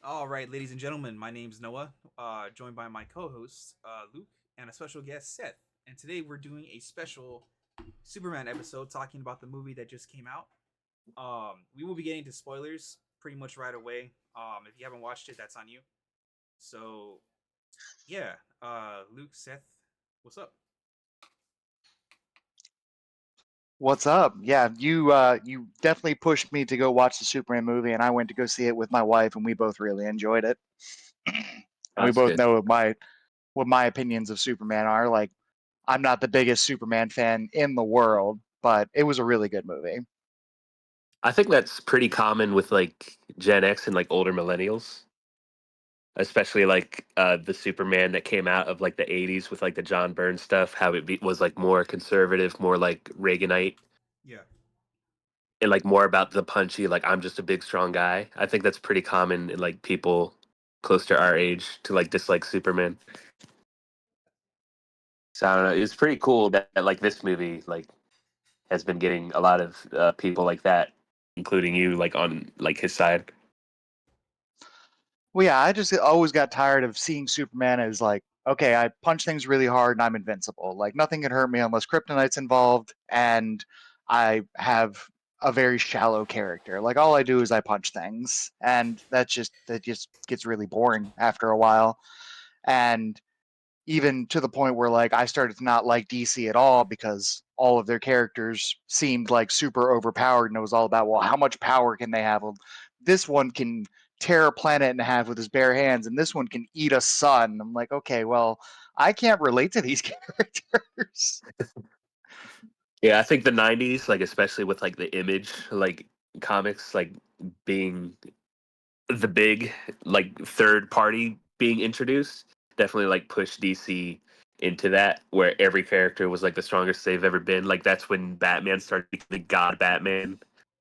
All right, ladies and gentlemen, my name's Noah, joined by my co-host Luke and a special guest Seth. And today we're doing a special Superman episode talking about the movie that just came out. We will be getting to spoilers pretty much right away. If you haven't watched it, that's on you. So yeah, Luke, Seth, what's up? What's up? Yeah, you definitely pushed me to go watch the Superman movie, and I went to go see it with my wife, and we both really enjoyed it. And we That's both good. know what my opinions of Superman are. Like, I'm not the biggest Superman fan in the world, but it was a really good movie. I think that's pretty common with like Gen X and like older millennials, especially like the Superman that came out of like the '80s with like the John Byrne stuff. How was like more conservative, more like Reaganite, Yeah, and like more about the punchy. Like I'm just a big strong guy. I think that's pretty common in like people close to our age to like dislike Superman. So I don't know. It's pretty cool that like this movie like has been getting a lot of people like that, including you, like on like his side. Well, yeah, I just always got tired of seeing Superman as like, okay, I punch things really hard and I'm invincible. Like nothing can hurt me unless kryptonite's involved, and I have a very shallow character. Like all I do is I punch things, and that just gets really boring after a while. And even to the point where like I started to not like DC at all because all of their characters seemed like super overpowered, and it was all about, well, how much power can they have? Well, this one can tear a planet in half with his bare hands, and this one can eat a sun. I'm like, okay, well, I can't relate to these characters. Yeah, I think the '90s, like especially with like the Image, like comics, like being the big like third party being introduced, definitely like pushed DC into that where every character was like the strongest they've ever been. Like that's when Batman started becoming God Batman,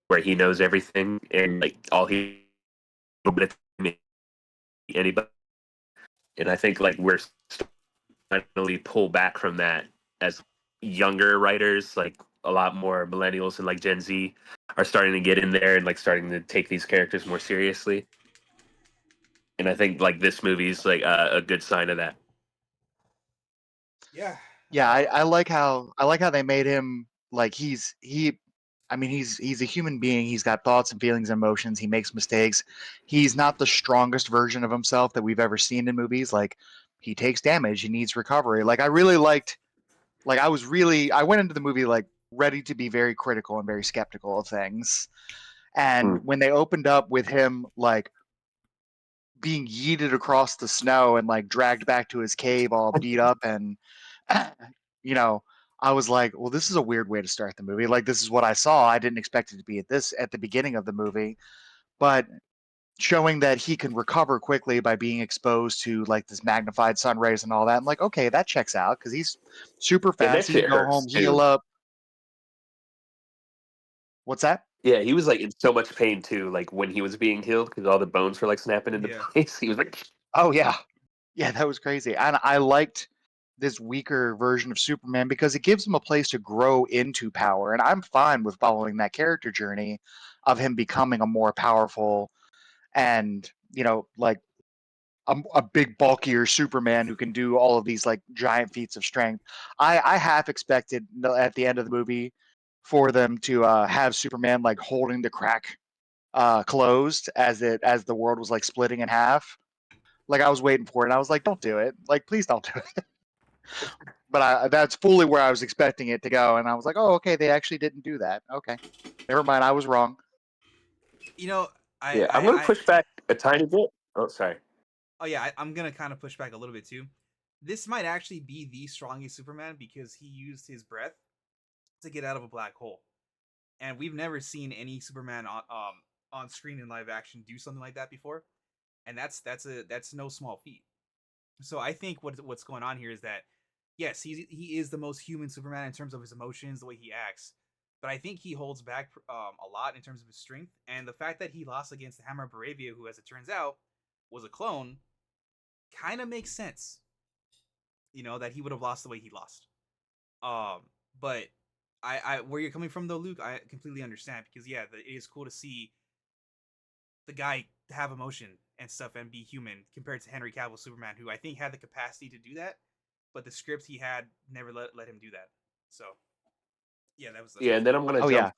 where he knows everything and like all he anybody. And I think like we're finally pull back from that as younger writers, like a lot more millennials and like Gen Z are starting to get in there and like starting to take these characters more seriously. And I think like this movie is like a good sign of that. yeah. Yeah, I like how they made him like he I mean he's a human being. He's got thoughts and feelings and emotions. He makes mistakes. He's not the strongest version of himself that we've ever seen in movies. Like he takes damage, he needs recovery. Like I really liked like I went into the movie like ready to be very critical and very skeptical of things. And Mm. when they opened up with him like being yeeted across the snow and like dragged back to his cave all beat up and you know, I was like, well, this is a weird way to start the movie. Like this is what I saw. I didn't expect it to be at the beginning of the movie, but showing that he can recover quickly by being exposed to like this magnified sun rays and all that. I'm like, okay, that checks out because he's super And that fast. He can shit go home, hurts heal too. up. What's that? Yeah, he was like in so much pain too, like when he was being healed because all the bones were like snapping into Yeah. place. He was like, Oh yeah, yeah, that was crazy. And I liked this weaker version of Superman because it gives him a place to grow into power. And I'm fine with following that character journey of him becoming a more powerful and, like a big bulkier Superman who can do all of these like giant feats of strength. I half expected at the end of the movie for them to have Superman like holding the crack closed as the world was like splitting in half. Like I was waiting for it, and I was like, "Don't do it! Like, please don't do it." But that's fully where I was expecting it to go, and I was like, "Oh, okay, they actually didn't do that. Okay, never mind, I was wrong." You know, I yeah, I'm I gonna I push back a tiny bit. Oh, sorry. oh yeah, I'm gonna kind of push back a little bit too. This might actually be the strongest Superman because he used his breath to get out of a black hole, and we've never seen any Superman on screen in live action do something like that before, and that's no small feat. So I think what's going on here is that yes, he is the most human Superman in terms of his emotions, the way he acts, but I think he holds back a lot in terms of his strength, and the fact that he lost against the Hammer of Baravia, who, as it turns out, was a clone, kind of makes sense. You know that he would have lost the way he lost. Um, but where you're coming from though, Luke, I completely understand because yeah, it is cool to see the guy have emotion and stuff and be human compared to Henry Cavill Superman, who I think had the capacity to do that, but the script he had never let him do that. So yeah, that's Yeah, my and then thing. I'm gonna Oh jump. yeah,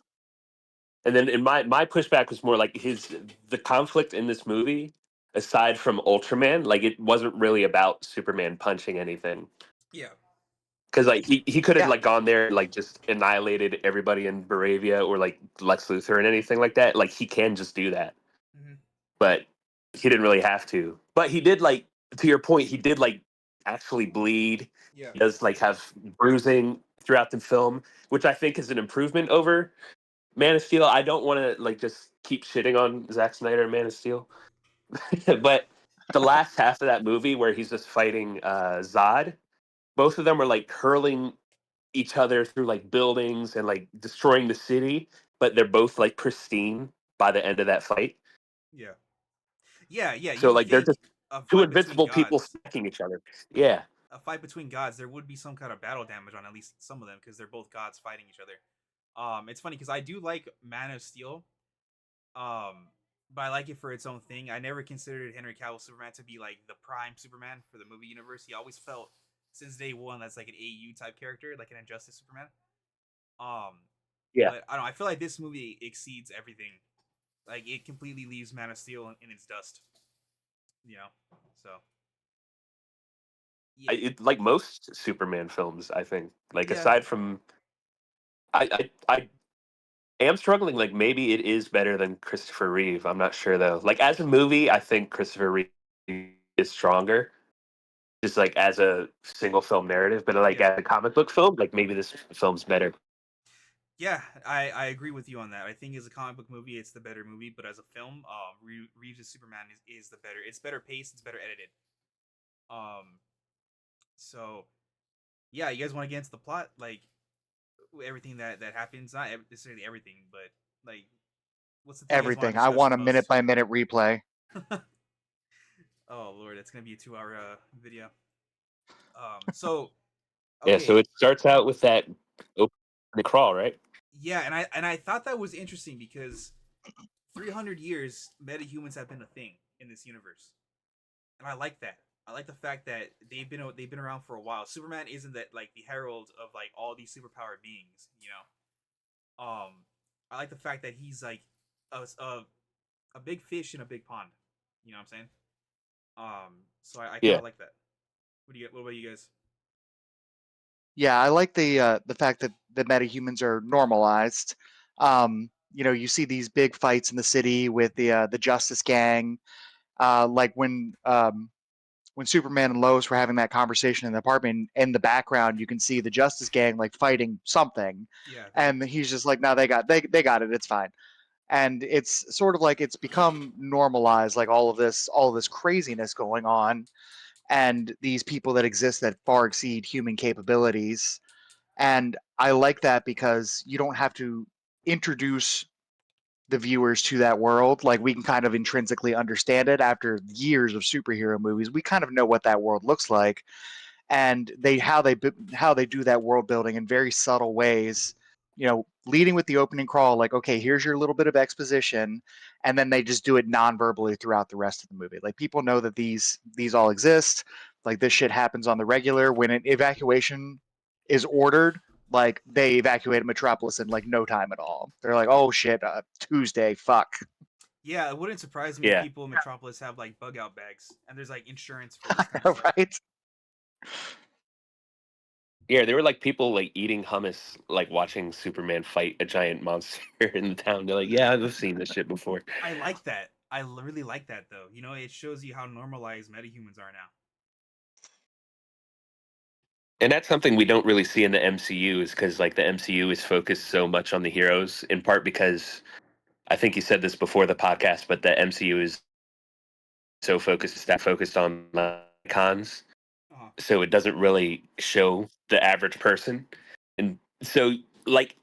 And then in my pushback was more like the conflict in this movie, aside from Ultraman, like it wasn't really about Superman punching anything. Yeah. Because like he could have yeah. like gone there and, like just annihilated everybody in Baravia or like Lex Luthor and anything like that. Like he can just do that, Hmm. but he didn't really have to. But he did, like, to your point, he did like actually bleed. Yeah. He does like have bruising throughout the film, which I think is an improvement over Man of Steel. I don't want to like just keep shitting on Zack Snyder and Man of Steel, but the last half of that movie where he's just fighting Zod, both of them are like hurling each other through like buildings and like destroying the city, but they're both like pristine by the end of that fight. Yeah. Yeah. Yeah. You So would like they're think just a two fight between invincible people gods, smacking each other. Yeah, there would be some kind of battle damage on at least some of them because they're both gods fighting each other. It's funny because I do like Man of Steel, um, but I like it for its own thing. I never considered Henry Cavill Superman to be like the prime Superman for the movie universe. He always felt since day one that's like an AU type character, like an Injustice Superman. Um, yeah. but I don't know. I feel like this movie exceeds everything. Like it completely leaves Man of Steel in its dust. You know, so yeah, Like most Superman films, I think. Like yeah, aside from, I am struggling. Like maybe it is better than Christopher Reeve. I'm not sure though. Like as a movie, I think Christopher Reeve is stronger. Just like as a single film narrative, but like yeah. as a comic book film, like maybe this film's better. Yeah, I agree with you on that. I think as a comic book movie, it's the better movie, but as a film, Reeves' Superman is the better. It's better paced. It's better edited. Um, so yeah, you guys want to get into the plot, like everything that happens, not necessarily everything, but like what's the thing you guys want Everything. to I discuss want the a minute most? by minute replay. Oh Lord, it's gonna be a 2 hour video. So Yeah, so okay, it starts out with that open the crawl, right? yeah, and I thought that was interesting because 300 years metahumans have been a thing in this universe, and I like that. I like the fact that they've been around for a while. Superman isn't that like the herald of like all these superpowered beings, you know. I like the fact that he's like a big fish in a big pond. You know what I'm saying? So I kind Yeah. of like that. What about you guys? Yeah, I like the fact that the metahumans are normalized. You see these big fights in the city with the Justice Gang. Like when Superman and Lois were having that conversation in the apartment, in the background you can see the Justice Gang like fighting something, Yeah, and he's just like, no, they got it, it's fine. And it's sort of like it's become normalized, like all of this craziness going on, and these people that exist that far exceed human capabilities. And I like that because you don't have to introduce the viewers to that world. Like we can kind of intrinsically understand it after years of superhero movies. We kind of know what that world looks like, and how they do that world building in very subtle ways. Leading with the opening crawl, like, okay, here's your little bit of exposition, and then they just do it non-verbally throughout the rest of the movie. Like people know that these all exist. Like this shit happens on the regular. When an evacuation is ordered, like they evacuate Metropolis in like no time at all. They're like, oh shit, Tuesday, fuck. yeah. It wouldn't surprise me if Yeah. people in Metropolis have like bug out bags and there's like insurance for this kind of stuff. Right? Yeah, there were like people like eating hummus, like watching Superman fight a giant monster in the town. They're like, yeah, I've seen this shit before. I like that. Really like that though. You know, it shows you how normalized metahumans are now. And that's something we don't really see in the MCU is because like the MCU is focused so much on the heroes, in part because I think you said this before the podcast, but the MCU is so focused on icons, Uh-huh. so it doesn't really show the average person. And so like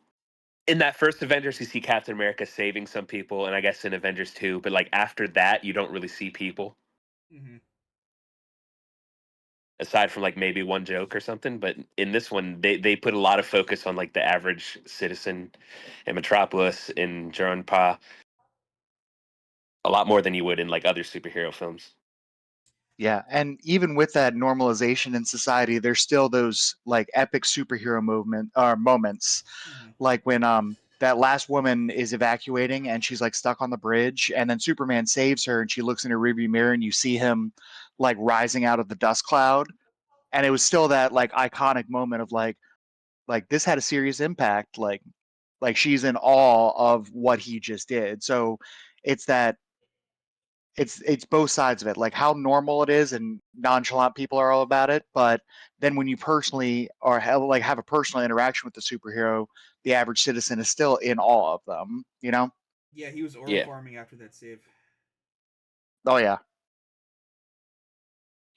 in that first Avengers, you see Captain America saving some people, and I guess in Avengers 2, but like after that, you don't really see people Hmm. aside from like maybe one joke or something. But in this one, they put a lot of focus on like the average citizen in Metropolis, in Jeron Pa. a lot more than you would in like other superhero films. Yeah, and even with that normalization in society, there's still those like epic superhero movement or moments, Hmm. like when that last woman is evacuating and she's like stuck on the bridge, and then Superman saves her, and she looks in her rearview mirror, and you see him like rising out of the dust cloud, and it was still that like iconic moment of like this had a serious impact, like she's in awe of what he just did. So it's that it's both sides of it, like how normal it is and nonchalant people are all about it, but then when you personally or have a personal interaction with the superhero, the average citizen is still in awe of them, you know? Yeah, he was orb Yeah, farming after that save. Oh yeah.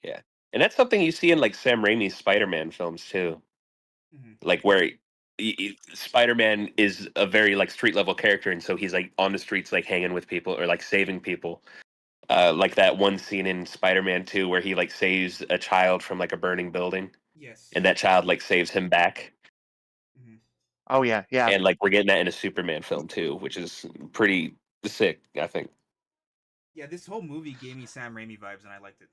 yeah, and that's something you see in like Sam Raimi's Spider-Man films too, Hmm. like where Spider-Man is a very like street level character, and so he's like on the streets like hanging with people or like saving people. Like that one scene in Spider-Man 2 where he like saves a child from like a burning building, and Yes. that child like saves him back. Hmm. Oh yeah, yeah. And like we're getting that in a Superman film too, which is pretty sick, I think. Yeah, this whole movie gave me Sam Raimi vibes, and I liked it.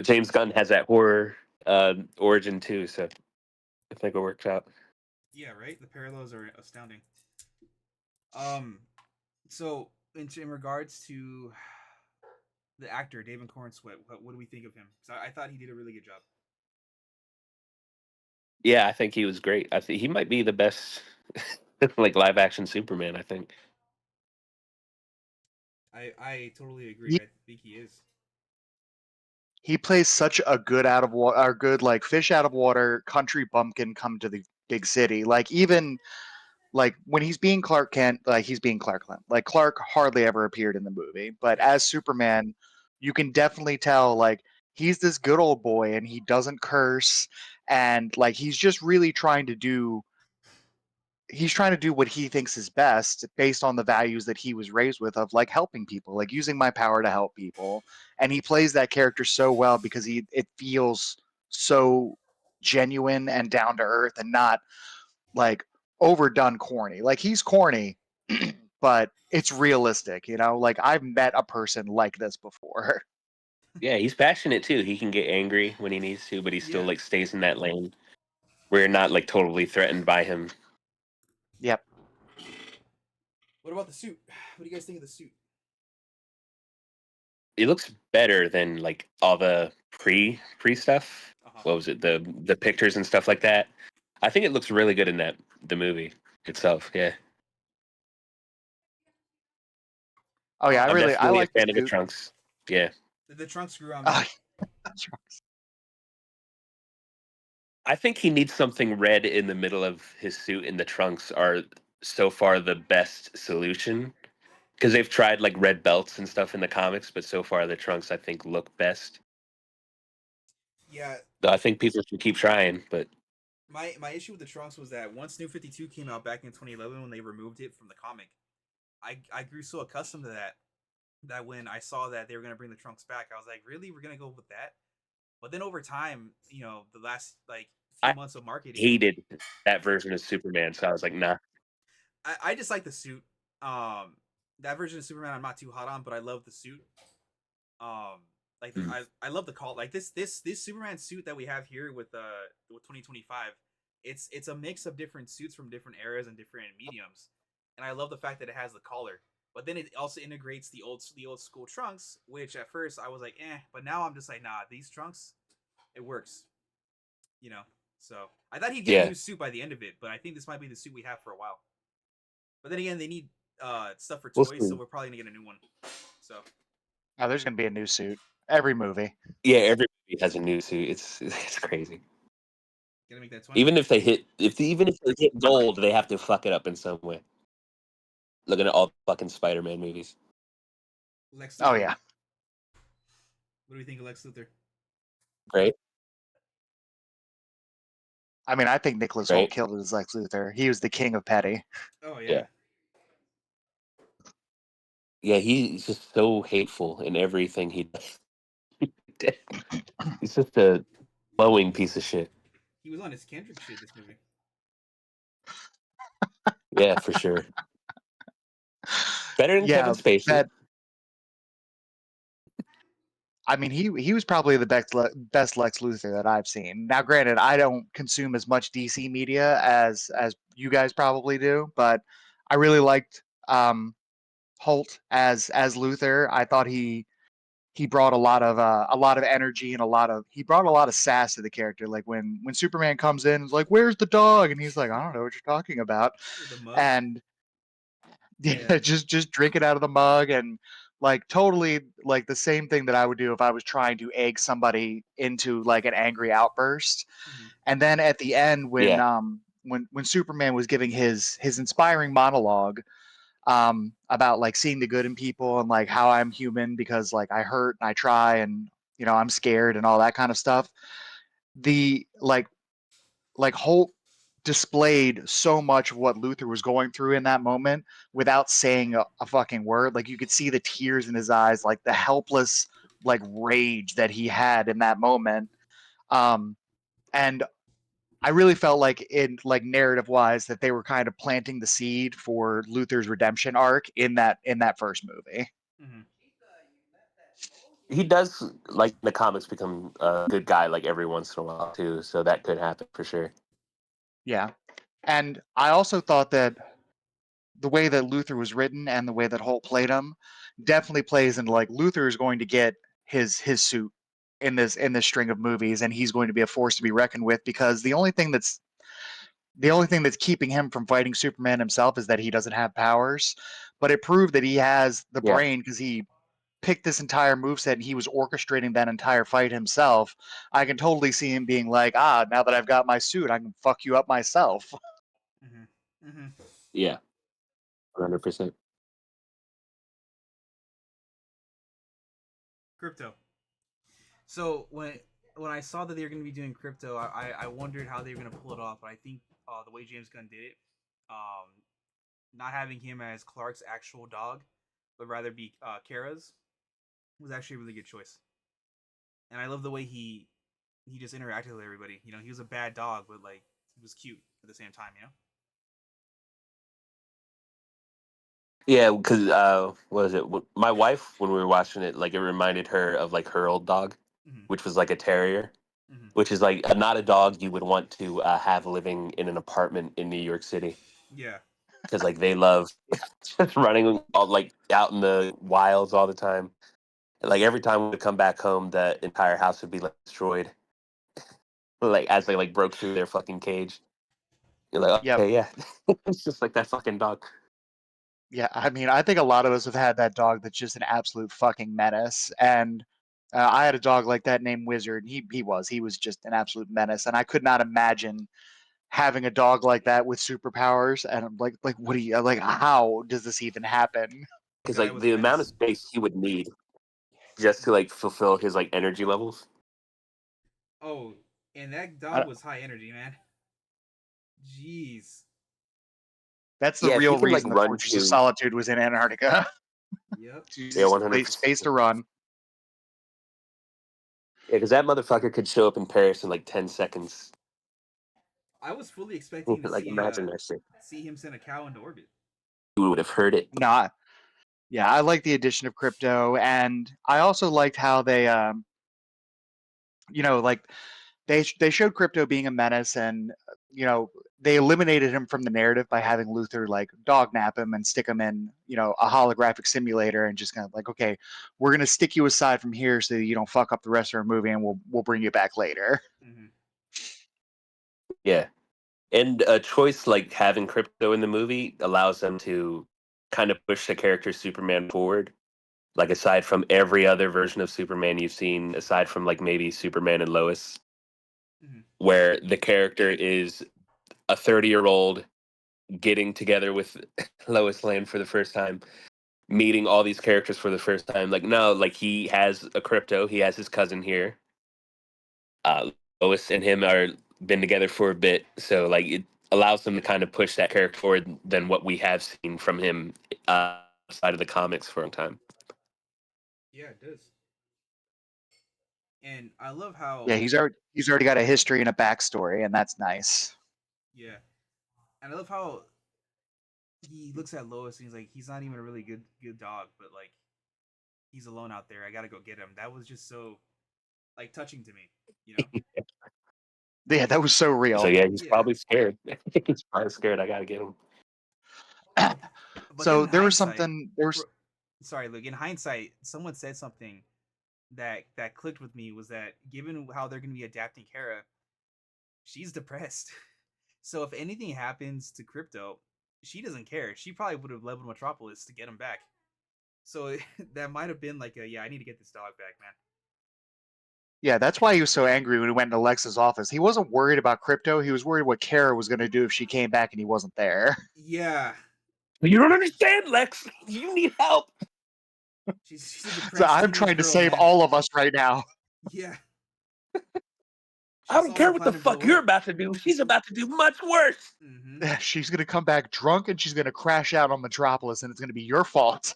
James Gunn has that horror origin too, so I think it works out. Yeah, right. The parallels are astounding. Um, so in regards to the actor David Corn Sweat, what do we think of him? So I thought he did a really good job. Yeah, I think he was great. I think he might be the best like live action Superman, I think. I totally agree. He, I think he is. he plays such a good out of water, or good like fish out of water country bumpkin come to the big city. Like even like when he's being Clark Kent, like he's being Clark Kent. Like Clark hardly ever appeared in the movie, but as Yes. Superman, you can definitely tell like he's this good old boy and he doesn't curse, and like he's trying to do what he thinks is best based on the values that he was raised with of like helping people, like using my power to help people. And he plays that character so well because it feels so genuine and down to earth and not like overdone corny. Like he's corny, but it's realistic, you know? Like I've met a person like this before. Yeah, he's passionate too. He can get angry when he needs to, but he still Yeah. like stays in that lane. We're not like totally threatened by him. Yep. What about the suit? What do you guys think of the suit? It looks better than like all the pre stuff. Uh huh. What was it? The pictures and stuff like that. I think it looks really good in that the movie itself. Yeah. Oh yeah, I'm I definitely a like the fan of the suit. trunks. Yeah. The trunks grew on me. Oh, that's right. I think he needs something red in the middle of his suit, and the trunks are so far the best solution. Because they've tried like red belts and stuff in the comics, but so far the trunks I think look best. Yeah. Though I think people should keep trying, but My issue with the trunks was that once New 52 came out back in 2011, when they removed it from the comic, I grew so accustomed to that when I saw that they were gonna bring the trunks back, I was like, really, we're gonna go with that? But then over time, the last like few I months of marketing, hated that version of Superman, so I was like, nah. I just like the suit. That version of Superman I'm not too hot on, but I love the suit. Um, Mm. I love the call like this Superman suit that we have here with 2025. It's a mix of different suits from different eras and different mediums, and I love the fact that it has the collar. But then it also integrates the old school trunks, which at first I was like, but now I'm just like, nah, these trunks, it works, you know. So I thought he'd get a Yeah, new suit by the end of it, but I think this might be the suit we have for a while. But then again, they need stuff for we'll toys, so see. we're probably gonna get a new one. So Oh, there's gonna be a new suit. Every movie. Yeah, every movie has a new suit. It's crazy. gonna make that 20. Even if they hit gold, they have to fuck it up in some way. Looking at all fucking Spider-Man movies, Lex Oh Luthor. yeah. What do we think of Lex Luthor? right? I mean, I think Nicholas Holt Right? killed as Lex Luthor. He was the king of petty. Oh yeah. Yeah, yeah. He's just so hateful in everything he does. He's just a glowing piece of shit. He was on his Kendrick shit this movie. Yeah, for sure. Better than Kevin Spacey. that. I mean, he was probably the best Lex Luthor that I've seen. Now, granted, I don't consume as much DC media as you guys probably do, but I really liked Holt as Luthor. I thought he brought a lot of energy and he brought a lot of sass to the character. Like when Superman comes in and is like, "Where's the dog?" and he's like, "I don't know what you're talking about," With the mug. and Yeah. just drink it out of the mug and like totally like the same thing that I would do if I was trying to egg somebody into like an angry outburst. Mhm. And then at the end Yeah. when Superman was giving his inspiring monologue about like seeing the good in people and like how I'm human because like I hurt and I try and I'm scared and all that kind of stuff. The like Holt displayed so much of what Luther was going through in that moment without saying a fucking word. Like you could see the tears in his eyes, like the helpless like rage that he had in that moment. And I really felt like in like narrative wise that they were kind of planting the seed for Luther's redemption arc in that first movie. Mhm. He does, like in the comics, become a good guy like every once in a while too. So that could happen for sure. Yeah. And I also thought that the way that Luther was written and the way that Holt played him definitely plays into like Luther is going to get his suit in this string of movies, and he's going to be a force to be reckoned with because the only thing that's keeping him from fighting Superman himself is that he doesn't have powers. But it proved that he has the Yeah. brain because he picked this entire moveset and he was orchestrating that entire fight himself. I can totally see him being like, now that I've got my suit, I can fuck you up myself. Mhm. Mhm. Yeah. 100%. Crypto. So when I saw that they were going to be doing crypto, I wondered how they were going to pull it off. But I think the way James Gunn did it, um, not having him as Clark's actual dog, but rather be Kara's, was actually a really good choice. And I love the way he just interacted with everybody. You know, he was a bad dog, but like he was cute at the same time. You know. Yeah, because what was it? My wife, when we were watching it, like it reminded her of like her old dog, Mm-hmm. which was like a terrier, Mm-hmm. which is like not a dog you would want to have living in an apartment in New York City Yeah. because like they love just running all, like out in the wilds all the time. Like every time we would come back home, the entire house would be like destroyed, like as they like broke through their fucking cage. You're like, Yep. okay, yeah, it's just like that fucking dog. Yeah, I mean, I think a lot of us have had that dog that's just an absolute fucking menace. And I had a dog like that named Wizard. He was just an absolute menace, and I could not imagine having a dog like that with superpowers. And I'm like, what do you like? How does this even happen? Because Guy like was a the amount of menace. space he would need just to like fulfill his like energy levels. Oh, and that I, dog was high energy, man. Jeez. that's the Yeah, if he real can like reason the run Fortress of to Solitude was in Antarctica. Yep. yeah, Jesus, 100%. space to run. Yeah, because that motherfucker could show up in Paris in like 10 seconds. I was fully expecting to Like imagine that shit. see him send a cow into orbit. You would have heard it. Nah, yeah, I like the addition of crypto, and I also liked how they, like they showed crypto being a menace, and they eliminated him from the narrative by having Luther like dog nap him and stick him in a holographic simulator and just kind of like, okay, we're gonna stick you aside from here so that you don't fuck up the rest of our movie, and we'll bring you back later. Mm-hmm. Yeah. And a choice like having crypto in the movie allows them to kind of push the character Superman forward. Like aside from every other version of Superman you've seen, aside from like maybe Superman and Lois, Mm-hmm. where the character is a 30-year-old getting together with Lois Lane for the first time, meeting all these characters for the first time. Like no, like he has a crypto, he has his cousin here. Lois and him are been together for a bit, so like it allows them to kind of push that character forward than what we have seen from him outside of the comics for a time. Yeah, it does. And I love how Yeah, he's already got a history and a backstory, and that's nice. yeah, and I love how he looks at Lois and he's like, he's not even a really good dog, but like he's alone out there. I gotta go get him. That was just so like touching to me, you know? Yeah, that was so So real. yeah, he's Yeah. probably scared. He's probably scared. I gotta get him. But but then So in there was hindsight, something. There was. sorry, Luke. In hindsight, someone said something that clicked with me was that given how they're going to be adapting Kara, she's depressed. So if anything happens to Crypto, she doesn't care. She probably would have leveled Metropolis to get him back. So that might have been like a yeah, I need to get this dog back, man. Yeah, that's why he was so angry when he went into Lex's office. He wasn't worried about Crypto. He was worried what Kara was going to do if she came back and he wasn't there. Yeah, You don't understand, Lex. You need help. she's a So depressed I'm teenage trying to girl, save man. all of us right now. Yeah, I she don't saw her care what the planet fuck blow you're up. about to do. She's about to do much worse. Mm-hmm. She's going to come back drunk and she's going to crash out on Metropolis and it's going to be your fault.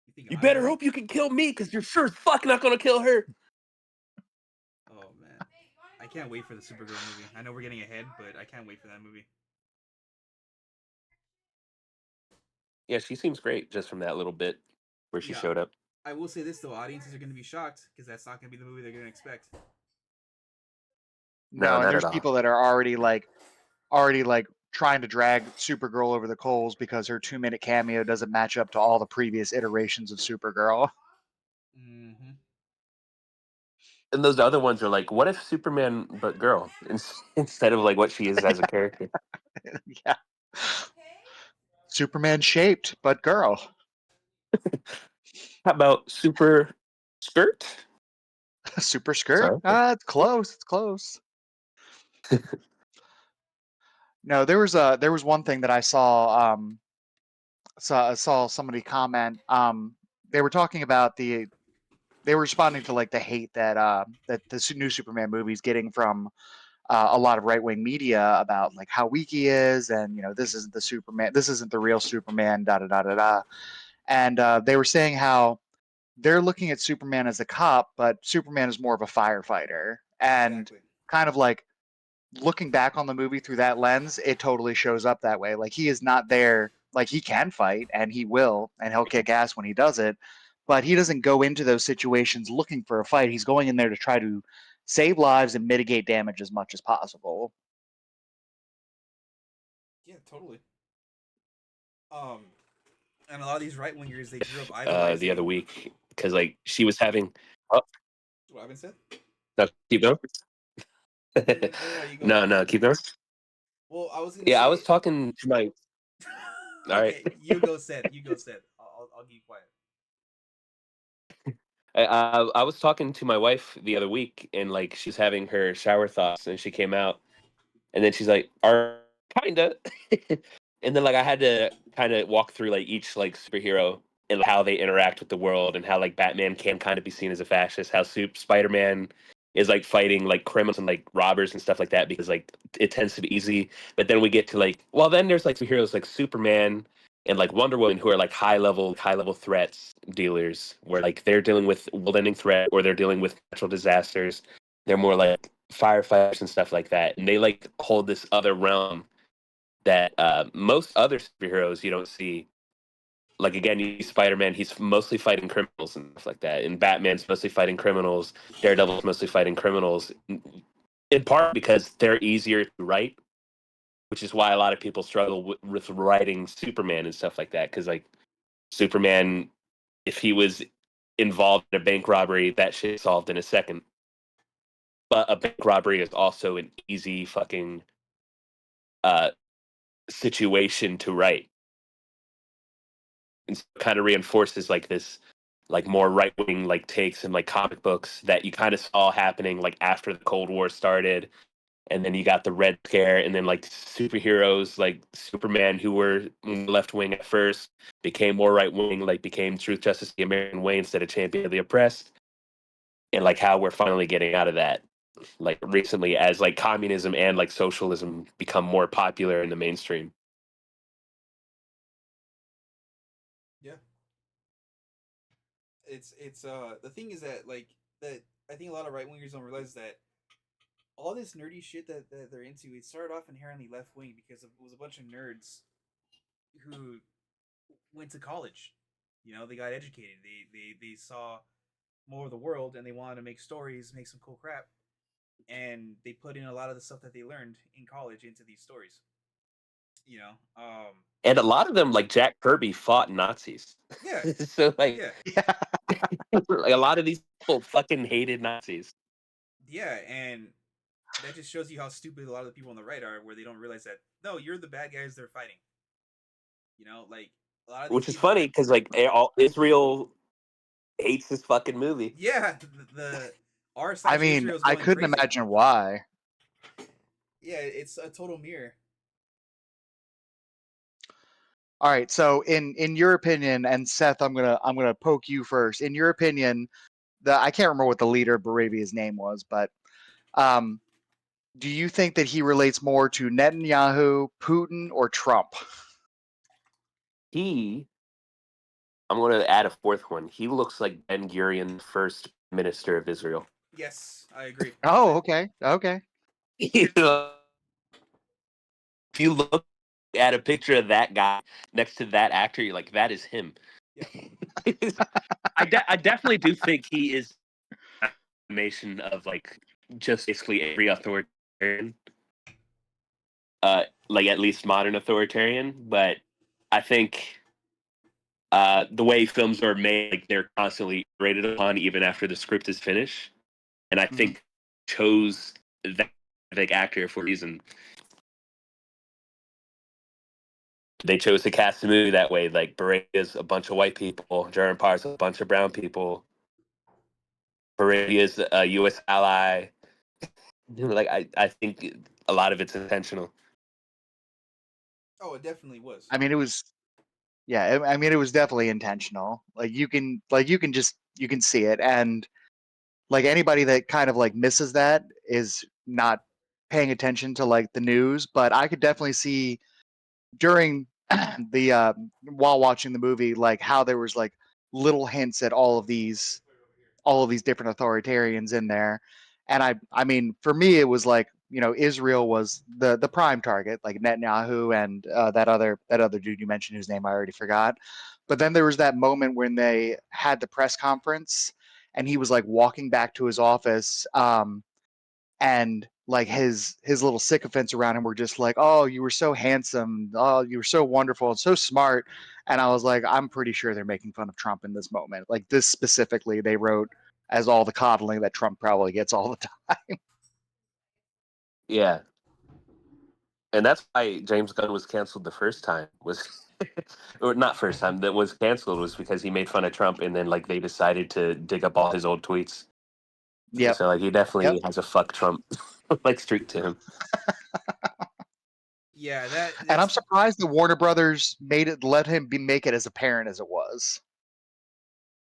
You think You I'm better drunk? hope you can kill me, because you're sure as fuck not gonna kill her. Oh man, I can't wait for the Supergirl movie. I know we're getting ahead, but I can't wait for that movie. Yeah, she seems great just from that little bit where she Yeah, showed up. I will say this though, audiences are going to be shocked because that's not going to be the movie they're going to expect. No, No, and not there's at all. people that are already like trying to drag Supergirl over the coals because her 2-minute cameo doesn't match up to all the previous iterations of Supergirl. Mm-hmm. And those other ones are like, what if Superman but girl instead of like what she is as a character? Yeah. Superman shaped, but girl. How about super skirt? Super skirt? Sorry. Ah, it's close. It's close. No, there was one thing that I saw somebody comment. They were talking about they were responding to like the hate that the new Superman movie is getting from a lot of right wing media about like how weak he is, and this isn't the Superman, this isn't the real Superman, da da da da da. And they were saying how they're looking at Superman as a cop, but Superman is more of a firefighter, and Exactly. kind of like looking back on the movie through that lens, it totally shows up that way. Like he is not there. Like he can fight and he will, and he'll kick ass when he does it, but he doesn't go into those situations looking for a fight. He's going in there to try to save lives and mitigate damage as much as possible. Yeah, totally. Um, and a lot of these right wingers, they grew up idolizing. The other week because like she was having. Oh What I've been said? no, keep going. No, you go. No, no, keep going. Well, I was gonna Yeah, I was say. talking to my. All right. Okay, you go, Seth. You go, Seth. I'll keep quiet. I was talking to my wife the other week, and like she's having her shower thoughts, and she came out, and then she's like, "Are kinda," and then like I had to kind of walk through like each like superhero and how they interact with the world, and how like Batman can kind of be seen as a fascist, how Spider Man is like fighting like criminals and like robbers and stuff like that because like it tends to be easy, but then we get to like well then there's like superheroes like Superman and like Wonder Woman who are like high level threats dealers where like they're dealing with world ending threat or they're dealing with natural disasters. They're more like firefighters and stuff like that, and they like hold this other realm that most other superheroes you don't see. Like again, you see Spider-Man, he's mostly fighting criminals and stuff like that, and Batman's mostly fighting criminals. Daredevil's mostly fighting criminals, in part because they're easier to write, which is why a lot of people struggle with writing Superman and stuff like that. Because like Superman, if he was involved in a bank robbery, that shit solved in a second. But a bank robbery is also an easy fucking uh, situation to write, and so kind of reinforces like this like more right wing like takes in like comic books that you kind of saw happening like after the Cold War started, and then you got the Red Scare, and then like superheroes like Superman who were left wing at first became more right wing, like became Truth, Justice, the American Way instead of Champion of the Oppressed, and like how we're finally getting out of that like recently as like communism and like socialism become more popular in the mainstream. Yeah, it's the thing is that like that I think a lot of right wingers don't realize that all this nerdy shit that they're into, it started off inherently left wing because it was a bunch of nerds who went to college. They got educated. They saw more of the world, and they wanted to make stories, make some cool crap, and they put in a lot of the stuff that they learned in college into these stories. You know, And a lot of them, like Jack Kirby, fought Nazis. yeah, So like, yeah, Yeah. like a lot of these people fucking hated Nazis. yeah, and that just shows you how stupid a lot of the people on the right are, where they don't realize that no, you're the bad guys they're fighting. Like a lot of these Which is people. funny because like all Israel hates this fucking movie. Yeah, the r I slash mean, Israel is I going couldn't crazy. imagine why. Yeah, it's a total mirror. All right, so in your opinion, and Seth, I'm gonna poke you first. In your opinion, I can't remember what the leader of Barabia's name was, but um, do you think that he relates more to Netanyahu, Putin, or Trump? I'm going to add a fourth one. He looks like Ben Gurion, first minister of Israel. Yes, I agree. Oh, okay, okay. You know, if you look at a picture of that guy next to that actor, you're like, that is him. Yep. I definitely do think he is a combination of like just basically every authoritarian, like at least modern authoritarian. But I think the way films are made, like they're constantly rated upon even after the script is finished. And I Mhm. think chose that specific actor for a reason. They chose to cast the movie that way. Like Beret is a bunch of white people, German Parts a bunch of brown people. Beret is a U.S. ally. Like I think a lot of it's intentional. Oh, it definitely was. I mean, it was yeah. I mean, it was definitely intentional. You can see it, and like anybody that kind of like misses that is not paying attention to like the news. But I could definitely see during the while watching the movie, like how there was like little hints at all of these different authoritarians in there. And I mean, for me, it was like, Israel was the prime target, like Netanyahu and that other dude you mentioned whose name I already forgot. But then there was that moment when they had the press conference, and he was like walking back to his office, and like his little sycophants around him were just like, "Oh, you were so handsome. Oh, you were so wonderful and so smart." And I was like, I'm pretty sure they're making fun of Trump in this moment. Like this specifically, they wrote as all the coddling that Trump probably gets all the time. Yeah, and that's why James Gunn was canceled the first time. Was or not first time that was canceled was because he made fun of Trump, and then like they decided to dig up all his old tweets. Yep. So like he Yep. definitely has a fuck Trump like streak to him. Yeah, And I'm that's surprised the Warner Brothers let him make it as apparent as it was.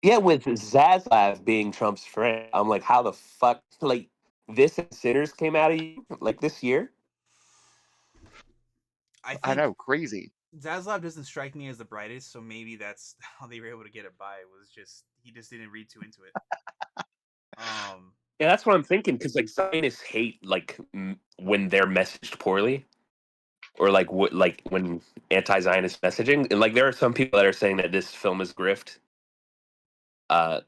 Yeah, with Zaslav being Trump's friend, I'm like, how the fuck like this and Sinners came out of you like this year? I I think know, crazy. Zaslav doesn't strike me as the brightest, so maybe that's how they were able to get it by. Was just he just didn't read too into it. Um, Yeah, that's what I'm thinking because like Zionists hate like when they're messaged poorly or like what like when anti-Zionist messaging and like there are some people that are saying that this film is grift uh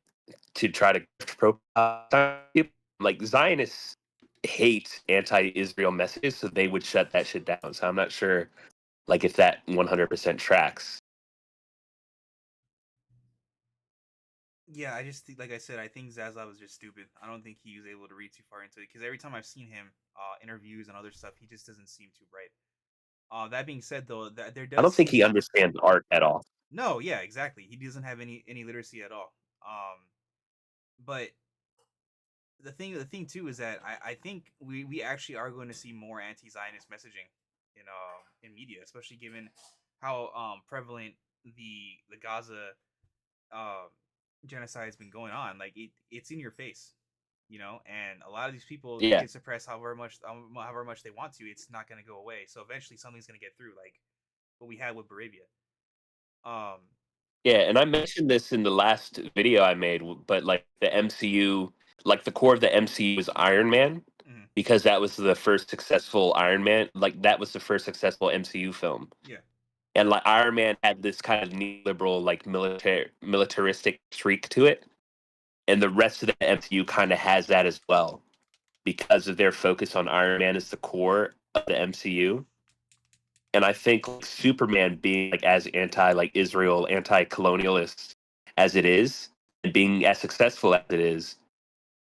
to try to profile people. Like Zionists hate anti-Israel messages, so they would shut that shit down. So I'm not sure like if that 100% tracks. yeah, I just think, like I said, I think Zaslav was just stupid. I don't think he was able to read too far into it because every time I've seen him, interviews and other stuff, he just doesn't seem too bright. That being said, though, that there I does don't think he seem understands art at all. no, yeah, exactly. He doesn't have any literacy at all. But the thing too is that I think we actually are going to see more anti-Zionist messaging in media, especially given how prevalent the Gaza um genocide has been going on. Like it's in your face, and a lot of these people, they Yeah. can suppress however much they want to. It's not going to go away. So eventually something's going to get through, like what we had with Barabia. Um, Yeah, and I mentioned this in the last video I made, but like the MCU, like the core of the MCU is Iron Man mhm, because that was the first successful Iron Man, like that was the first successful MCU film. yeah, and like Iron Man had this kind of neoliberal, like militaristic streak to it, and the rest of the MCU kind of has that as well because of their focus on Iron Man as the core of the MCU. And I think like, Superman being like as anti like Israel, anti-colonialist as it is, and being as successful as it is,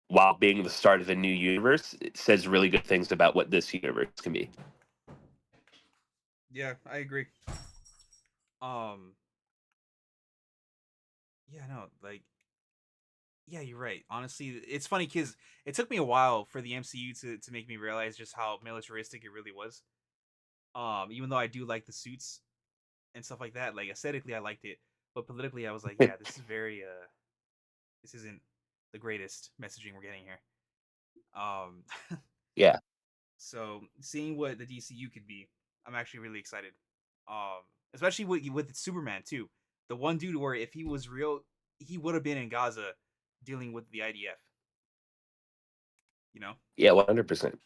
while being the start of a new universe, it says really good things about what this universe can be. Yeah, I agree. Um, yeah, no, like, yeah, you're right. Honestly, it's funny because it took me a while for the MCU to make me realize just how militaristic it really was. Even though I do like the suits and stuff like that, like aesthetically, I liked it, but politically, I was like, yeah, this is very this isn't the greatest messaging we're getting here. Um, Yeah. so seeing what the DCU could be, I'm actually really excited. Um, Especially with Superman too. The one dude where if he was real, he would have been in Gaza dealing with the IDF. You know, Yeah, 100%.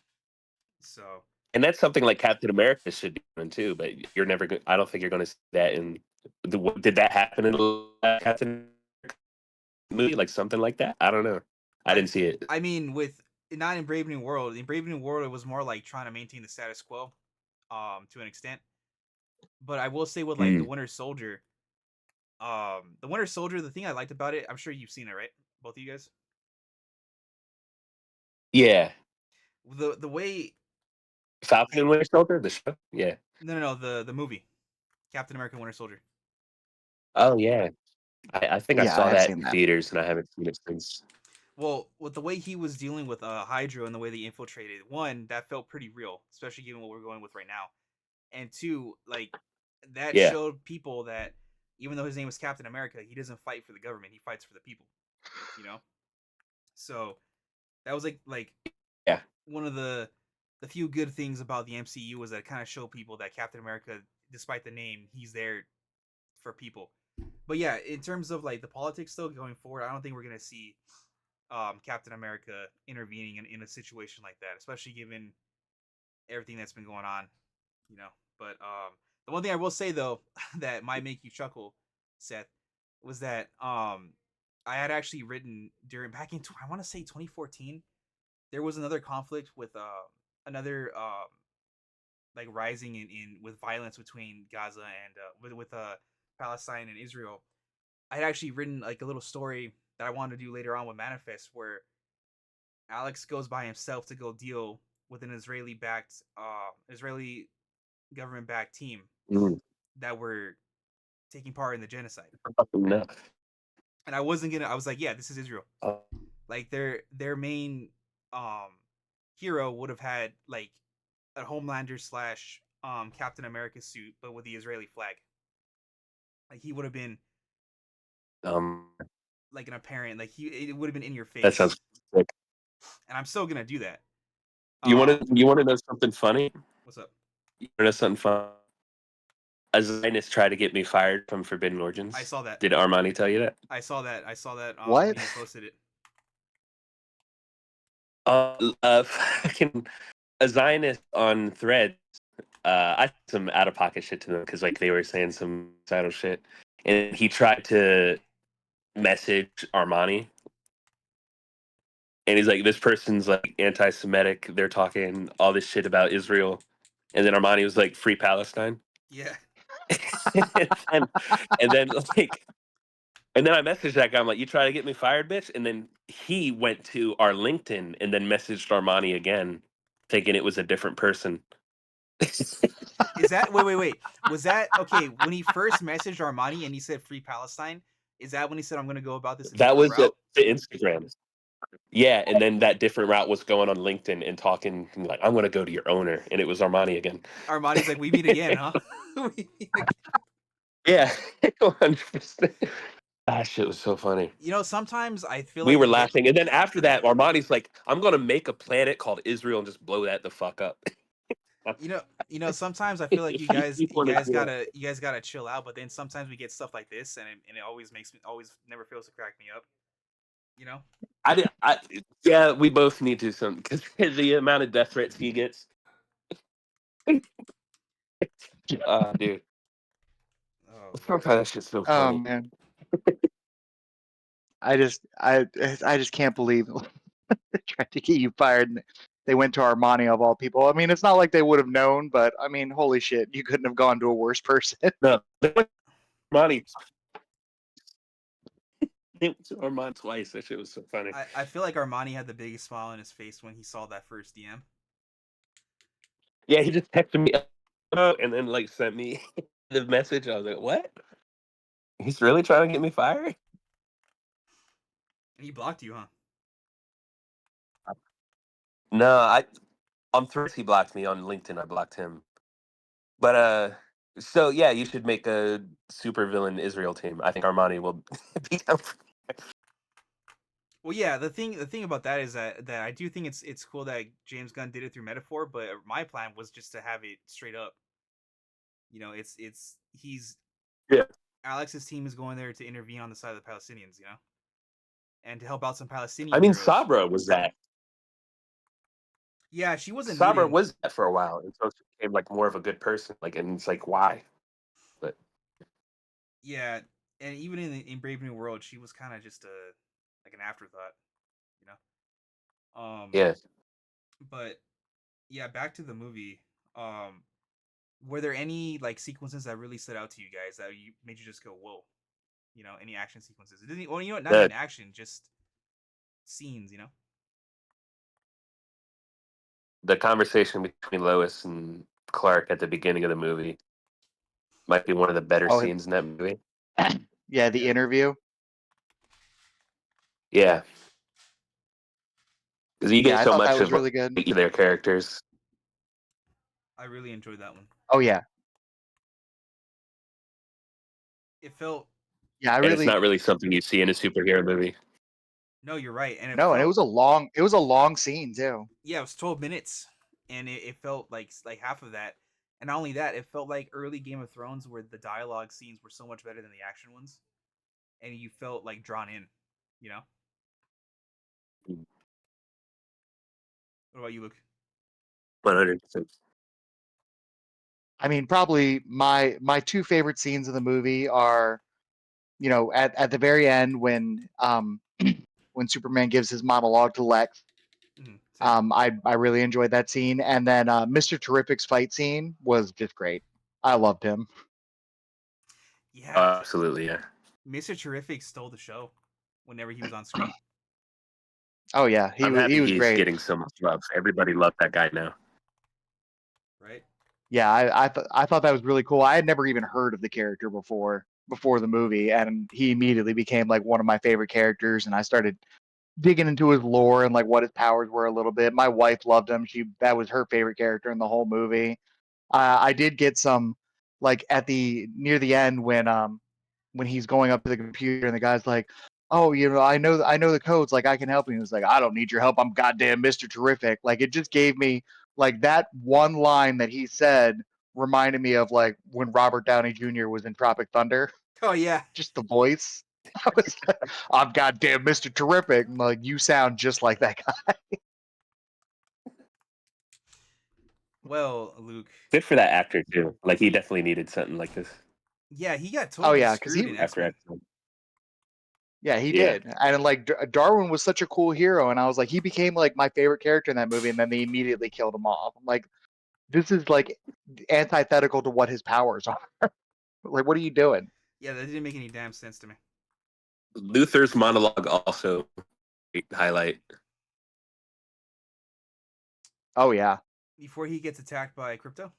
so And that's something like Captain America should be doing too, but you're never going I don't think you're going to see that in did that happen in the Captain America movie like something like that? I don't know. I I didn't see it. I mean with not in Brave New World. In Brave New World, it was more like trying to maintain the status quo, to an extent. But I will say with like the Mm. Winter Soldier, the Winter Soldier, the thing I liked about it, I'm sure you've seen it, right? Both of you guys. Yeah. The way Falcon and Winter Soldier, the show? Yeah. no the movie Captain America Winter Soldier. Oh yeah. I think I Yeah, I saw have that seen in that. theaters and I haven't seen it since. Well, with the way he was dealing with Hydra and the way they infiltrated, one that felt pretty real, especially given what we're going with right now, and two, like that Yeah. showed people that even though his name was Captain America, he doesn't fight for the government; he fights for the people. You know, so that was like Yeah. one of the few good things about the MCU was that it kind of showed people that Captain America, despite the name, he's there for people. But yeah, in terms of like the politics still going forward, I don't think we're gonna see Captain America intervening in a situation like that, especially given everything that's been going on, you know. But the one thing I will say though that might make you chuckle, Seth, was that I had actually written during back in I want to say 2014, there was another conflict with another like rising in with violence between Gaza and with Palestine and Israel. I had actually written like a little story that I wanted to do later on with Manifest, where Alex goes by himself to go deal with an Israeli government backed team Mm. that were taking part in the genocide. No. And I wasn't gonna. I was like, yeah, this is Israel. Oh, Like their main um hero would have had like a Homelander slash Captain America suit, but with the Israeli flag. Like he would have been um, like an apparent. Like it would have been in your that face. sounds sick. And I'm still gonna do that. You want to know something funny? What's up? You want to know something fun? A Zionist tried to get me fired from Forbidden I Origins. saw that. Did Armani tell you that? I saw that. I saw that when What? you posted it. Fucking a Zionist on Threads. I said some out of pocket shit to them because like they were saying some suicidal shit, and he tried to message Armani, and he's like, "This person's like anti-Semitic. They're talking all this shit about Israel," and then Armani was like, "Free Palestine," Yeah. and, and then like and then I messaged that guy. I'm like, "You try to get me fired, bitch?" And then he went to our LinkedIn and then messaged Armani again, thinking it was a different person. Is that wait? Was that okay when he first messaged Armani and he said free Palestine? Is that when he said I'm gonna go about this a That different was route? the Instagram. Yeah, and then that different route was going on LinkedIn and talking like, "I'm going to go to your owner," and it was Armani again. Armani's like, we meet again, huh? We meet again. Yeah, 100%. That shit was so funny. You know, sometimes I feel We like were you get laughing, and then after that, Armani's like, "I'm going to make a planet called Israel and just blow that the fuck up." sometimes I feel like He wanted to- you guys gotta chill out, but then sometimes we get stuff like this and it always makes me always never fails to crack me up. You know? I did. Yeah, we both need to some because the amount of death threats he gets. Dude. That shit's so Oh funny. man, I just can't believe they tried to get you fired. And they went to Armani of all people. I mean, it's not like they would have known, but I mean, holy shit, you couldn't have gone to a worse person. No, they went to Armani. They went to Armani twice. That shit was so funny. I feel like Armani had the biggest smile on his face when he saw that first DM. Yeah, he just texted me and then like sent me the message. I was like, "What? He's really trying to get me fired?" And he blocked you, huh? No, I on Threads he blocked me. On LinkedIn I blocked him. But so yeah, you should make a supervillain Israel team. I think Armani will be down for Well, yeah. The thing about that is that I do think it's cool that James Gunn did it through metaphor, but my plan was just to have it straight up. You know, it's he's Yeah. Alex's team is going there to intervene on the side of the Palestinians. You know, and to help out some I Palestinian mean, heroes. Sabra was that. Yeah, she wasn't Sabra needed. was that for a while, and so she became like more of a good person. Like, and it's like, why? But Yeah, and even in Brave New World, she was kind of just a like an afterthought. You know. yeah, But yeah, back to the movie. Um, were there any like sequences that really stood out to you guys that you made you just go whoa? You know, any action sequences? It didn't. Well, you know what? Not even the action, just scenes. You know. the conversation between Lois and Clark at the beginning of the movie might be one of the better Oh, scenes in that movie. yeah, the Yeah, interview. Yeah, because you Yeah, get I so thought that much was of really good. like, their characters. I really enjoyed that one. Oh yeah, It felt yeah, I And it's really not really something you see in a superhero movie. no, you're right, and it no, and felt it was a long scene too. yeah, it was 12 minutes, and it felt like half of that. And not only that, it felt like early Game of Thrones where the dialogue scenes were so much better than the action ones, and you felt like drawn in. You know. What about you, Luke? 100%. I mean, probably my two favorite scenes of the movie are, you know, at the very end when when Superman gives his monologue to Lex. Same. I really enjoyed that scene, and then Mr. Terrific's fight scene was just great. I loved him. Yeah, Absolutely, yeah. Mr. Terrific stole the show whenever he was on screen. Oh yeah, I'm he happy was he's great. getting so much love. Everybody loved that guy now. Right? Yeah, I thought that was really cool. I had never even heard of the character before the movie, and he immediately became like one of my favorite characters. And I started digging into his lore and like what his powers were a little bit. My wife loved him. That was her favorite character in the whole movie. I did get some like at the near the end when he's going up to the computer and the guy's like, "Oh, you know, I know the codes. Like I can help you." He was like, "I don't need your help. I'm goddamn Mr. Terrific." Like it just gave me like that one line that he said reminded me of like when Robert Downey Jr. was in Tropic Thunder. Oh yeah. Just the voice. I was like, "I'm goddamn Mr. Terrific." I'm like you sound just like that guy. Well, Luke. Good for that actor too. Like he definitely needed something like this Yeah, he got Oh totally yeah, because screwed he in X after Men. X-Men. yeah, he Yeah, did. And like Darwin was such a cool hero, and I was like, he became like my favorite character in that movie, and then they immediately killed him off. I'm like, this is like antithetical to what his powers are. Like, what are you doing? Yeah, that didn't make any damn sense to me. Luther's monologue also great highlight. Oh yeah, Before he gets attacked by Crypto.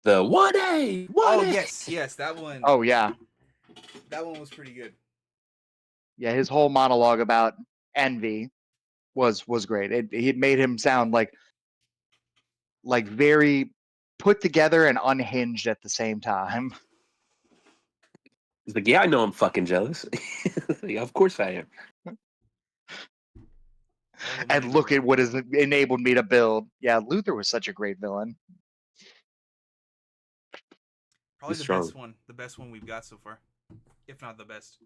The 1A, Oh 1A. yes, yes, that one. oh yeah, That one was pretty good. yeah. His whole monologue about envy was great. It made him sound like very put together and unhinged at the same time. He's like, yeah, I know I'm fucking jealous. Yeah, of course I am. All the money And in the look world. at what has enabled me to build. Yeah, Luther was such a great villain. Probably He's strong. the best one we've got so far, if not the best.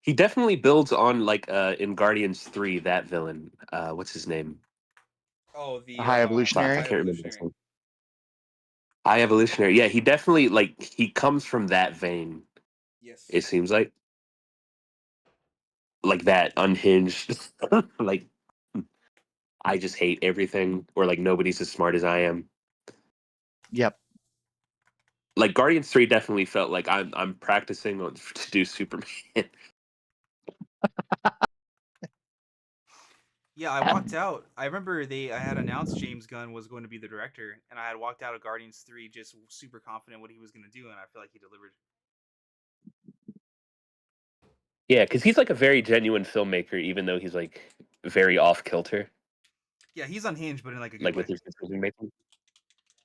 He definitely builds on like in Guardians 3 that villain. What's his name? Oh, The High Fuck, I High Evolutionary. can't remember his Evolutionary. name. Evolutionary. Yeah, he definitely like he comes from that vein. Yes. It seems like that unhinged, like I just hate everything, or like nobody's as smart as I am. Yep. Like Guardians 3 definitely felt like I'm practicing on to do Superman. Yeah, I walked out. I remember I had announced James Gunn was going to be the director, and I had walked out of Guardians 3 just super confident what he was going to do, and I feel like he delivered. Yeah, because he's like a very genuine filmmaker, even though he's like very off kilter, Yeah, he's unhinged, but in like a good like way. with his decision making.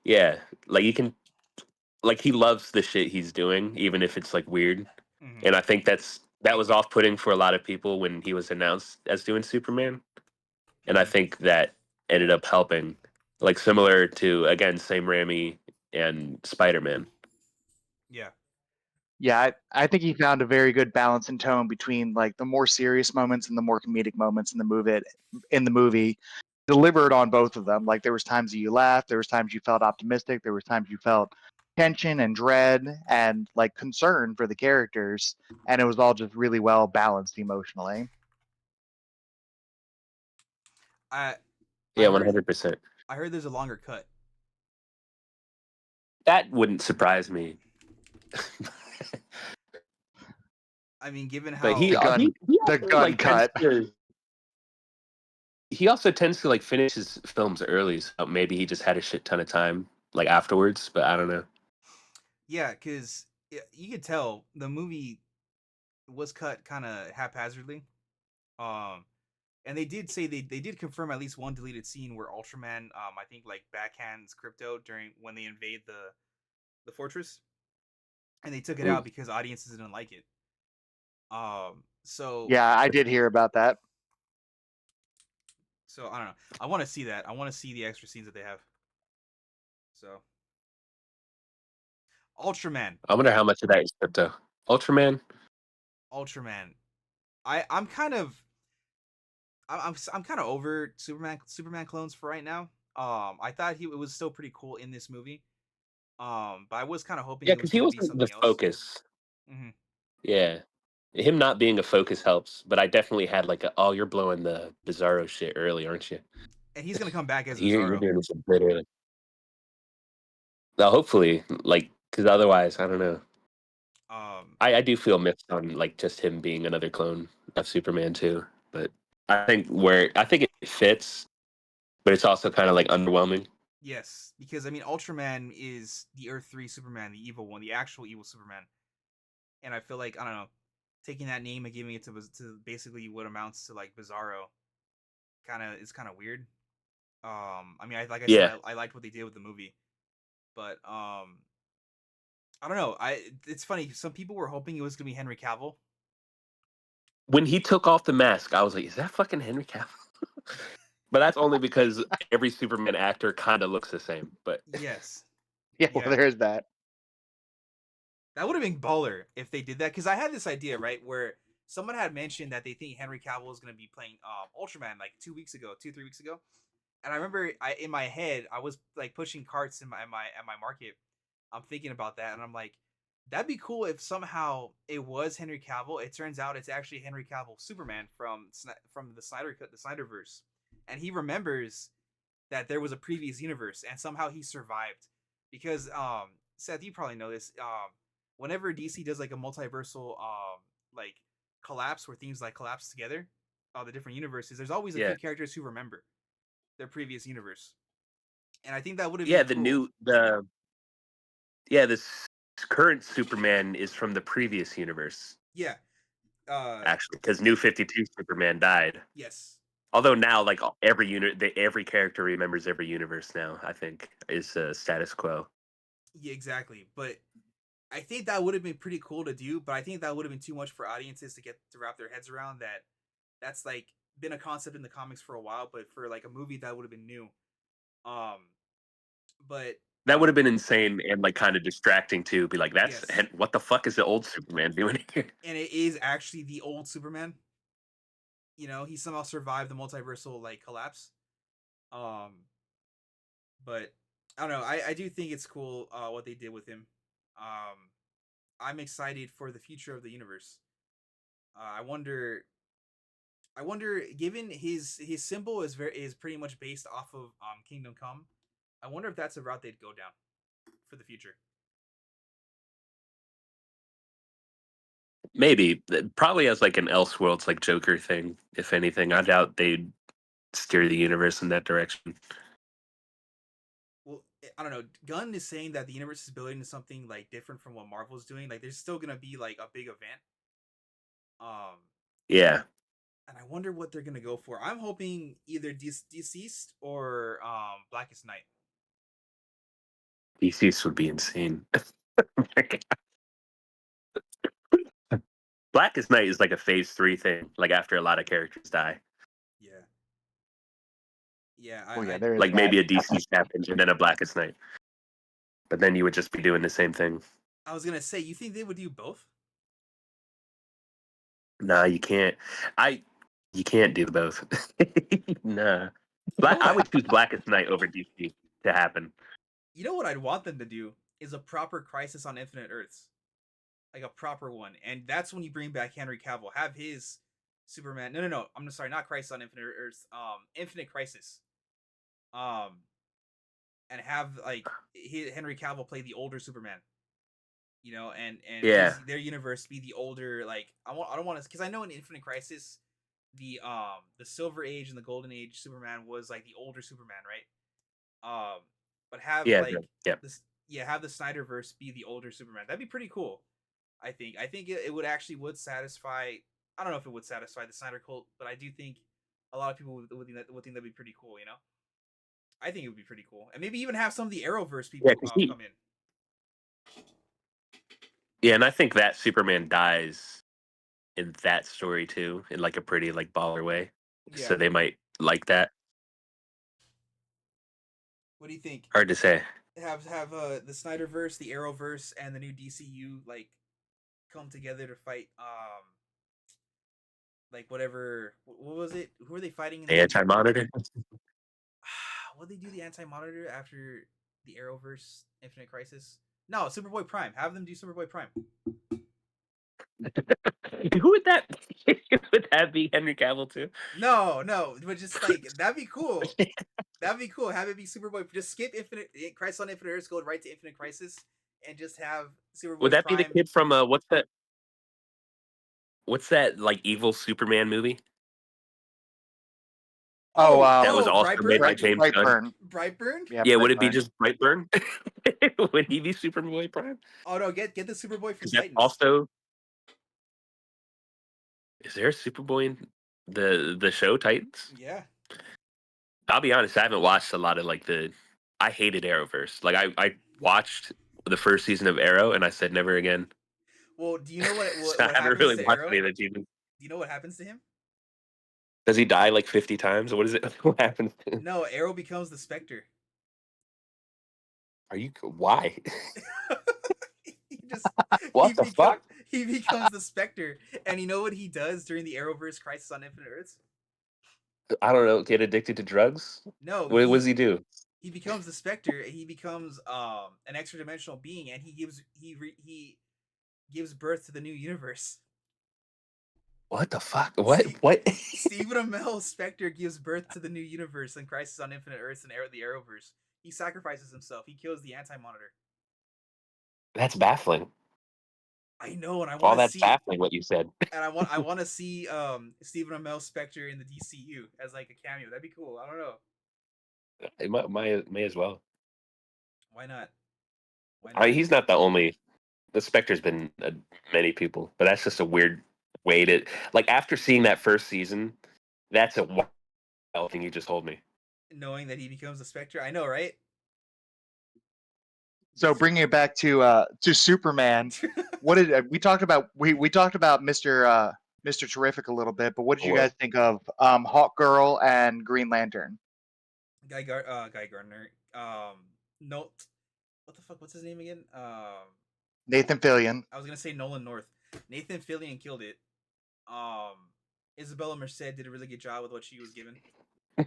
Yeah, like you can, like he loves the shit he's doing, even if it's like weird. Hmm. And I think that was off putting for a lot of people when he was announced as doing Superman. And I Hmm. think that ended up helping, like similar to again Sam Raimi and Spider Man. Yeah. Yeah, I think he found a very good balance and tone between like the more serious moments and the more comedic moments in the movie. Delivered on both of them. Like there was times that you laughed, there was times you felt optimistic, there was times you felt tension and dread and like concern for the characters, and it was all just really well balanced emotionally. I I Yeah, heard 100%. I heard there's a longer cut. That wouldn't surprise me. I mean, given But how he The also gun like tends cut. to he also tends to like finish his films early, so maybe he just had a shit ton of time like afterwards. But I don't know. yeah, because you could tell the movie was cut kind of haphazardly. Um, and they did say they did confirm at least one deleted scene where Ultraman, I think like backhands Crypto during when they invade the fortress, and they took it Ooh. out because audiences didn't like it. So Yeah, I did hear about that. I don't know. I want to see that. I want to see the extra scenes that they have. So Ultraman, I wonder how much of that is crypto. Ultraman. Ultraman. I'm kind of I'm kind of over Superman clones for right now. I thought it was still pretty cool in this movie. But I was kind of hoping Yeah, it was because he going to be wasn't the something else. focus. Hmm. Yeah, him not being a focus helps. But I definitely had like a, oh, you're blowing the Bizarro shit early, aren't you? And he's going to come back as You're Bizarro. doing this a bit early. Now, hopefully, like, because otherwise, I don't know. Um, I do feel mixed on like just him being another clone of Superman too. But I think it fits, but it's also kind of like underwhelming. yes, because I mean Ultraman is the Earth 3 Superman, the evil one, the actual evil Superman. And I feel like I don't know, taking that name and giving it to basically what amounts to like Bizarro kind of weird. I mean, like I said, Yeah, I liked what they did with the movie, but I don't know. It's funny. Some people were hoping it was gonna be Henry Cavill. when he took off the mask, I was like, is that fucking Henry Cavill? But that's only because every Superman actor kind of looks the same. But Yes, Yeah, well, yeah, there's that. that would have been baller if they did that. Because I had this idea right where someone had mentioned that they think Henry Cavill is gonna be playing Ultraman like 2 weeks ago, 3 weeks ago, and I remember in my head I was like pushing carts in my at my market. I'm thinking about that, and I'm like, that'd be cool if somehow it was Henry Cavill. It turns out it's actually Henry Cavill Superman from the Snyder cut, the Snyderverse, and he remembers that there was a previous universe, and somehow he survived. Because Seth, you probably know this. Whenever DC does like a multiversal like collapse where things like collapse together, the different universes, there's always a yeah, few characters who remember their previous universe, and I think that would have yeah, been cool. this current Superman is from the previous universe Yeah. Uh. actually, because New 52 Superman died. Yes. Although now, like every character remembers every universe now. I think is status quo. Yeah. Exactly. But I think that would have been pretty cool to do. But I think that would have been too much for audiences to get to wrap their heads around. That's like been a concept in the comics for a while, but for like a movie that would have been new. Um. But That would have been insane and like kind of distracting too. Be like, yes, what the fuck is the old Superman doing here? and it is actually the old Superman. He somehow survived the multiversal like collapse. Um. But I don't know. I do think it's cool what they did with him. Um, I'm excited for the future of the universe. I wonder, given his symbol is pretty much based off of Kingdom Come. I wonder if that's a route they'd go down for the future. Maybe probably as like an Elseworlds like Joker thing. If anything, I doubt they'd steer the universe in that direction. Well, I don't know. Gunn is saying that the universe is building to something like different from what Marvel's doing. Like, there's still gonna be like a big event. Um, Yeah, and I wonder what they're gonna go for. I'm hoping either Deceased or Blackest Night. DC's would be insane. Blackest Night is like a phase 3 thing, like after a lot of characters die. Yeah, yeah. Well, yeah, I there is Like that. maybe a DC happens and then a Blackest Night. But then you would just be doing the same thing. I was gonna say, you think they would do both? Nah, you can't. I you can't do both. Nah. You know I what? would choose Blackest Night over DC to happen. You know what I'd want them to do is a proper Crisis on Infinite Earths, like a proper one, and that's when you bring back Henry Cavill, have his Superman. No. I'm sorry, not Crisis on Infinite Earths. Infinite Crisis. Um, and have like Henry Cavill play the older Superman. You know, and Yeah. their universe be the older. Like I don't want to, because I know in Infinite Crisis, the Silver Age and the Golden Age Superman was like the older Superman, right? But have Yeah. like Yeah. this, yeah, have the Snyderverse be the older Superman. That'd be pretty cool. I think it would actually would satisfy. I don't know if it would satisfy the Snyder cult, but I do think a lot of people would think that'd be pretty cool. You know, I think it would be pretty cool, and maybe even have some of the Arrowverse Yeah, people 'cause come in. and I think that Superman dies in that story too, in like a pretty like baller way. Yeah. So they might like that. What do you think? Hard to say. Have the Snyderverse, the Arrowverse, and the new DCU like come together to fight like whatever, what was it? Who are they fighting in The the anti-monitor. what they do the Anti-Monitor after the Arrowverse Infinite Crisis? No, Superboy Prime. Have them do Superboy Prime. Who would that be? Would that be Henry Cavill too? No, but just like that'd be cool. That'd be cool. Have it be Superboy. Just skip Infinite Crisis on Infinite Earths, go right to Infinite Crisis, and just have Would Superboy that be the Prime. kid from what's that like evil Superman movie Oh, that was Oh, also made by Brightburn. James Gunn? Brightburn. Brightburn. Yeah, Yeah, would it be Brightburn. just Brightburn? Would he be Superboy Prime? Oh no, get the Superboy from Because that's Titans. also is there a Superboy in the show Titans? Yeah. I'll be honest, I haven't watched a lot of like the. I hated Arrowverse. Like I watched the first season of Arrow and I said never again. Well, do you know So I what haven't happens really to watched any Arrow? of the TV. Do you know what happens to him? Does he die like 50 times? What is it? What happens to him? No, Arrow becomes the Spectre. Are you why? he just he What the become fuck? he becomes the Spectre, and you know what he does during the Arrowverse Crisis on Infinite Earths? I don't know. Get addicted to drugs? No, What does he do? he becomes the Spectre. He becomes an extra dimensional being, and he gives birth to the new universe. What the fuck? What? Steve, What? Stephen Amell's Spectre gives birth to the new universe in Crisis on Infinite Earths and the Arrowverse. He sacrifices himself. He kills the Anti-Monitor. That's baffling. I know, and I want All to that's see, baffling what you said. and I want to see Stephen Amell's Spectre in the DCU as like a cameo. That'd be cool. I don't know. It may as well. Why not? Why I mean, not? he's not the only. The Spectre's been many people, but that's just a weird way to like. After seeing that first season, that's a wild thing you just told me. Knowing that he becomes a Spectre, I know, right? So bringing it back to Superman, what did we talked about? We talked about Mr. Terrific a little bit, but what did you Or guys think of Hawk Girl and Green Lantern? Guy Gardner. No, what the fuck? What's his name again? Nathan Fillion. I was gonna say Nolan North. Nathan Fillion killed it. Um, Isabella Merced did a really good job with what she was given.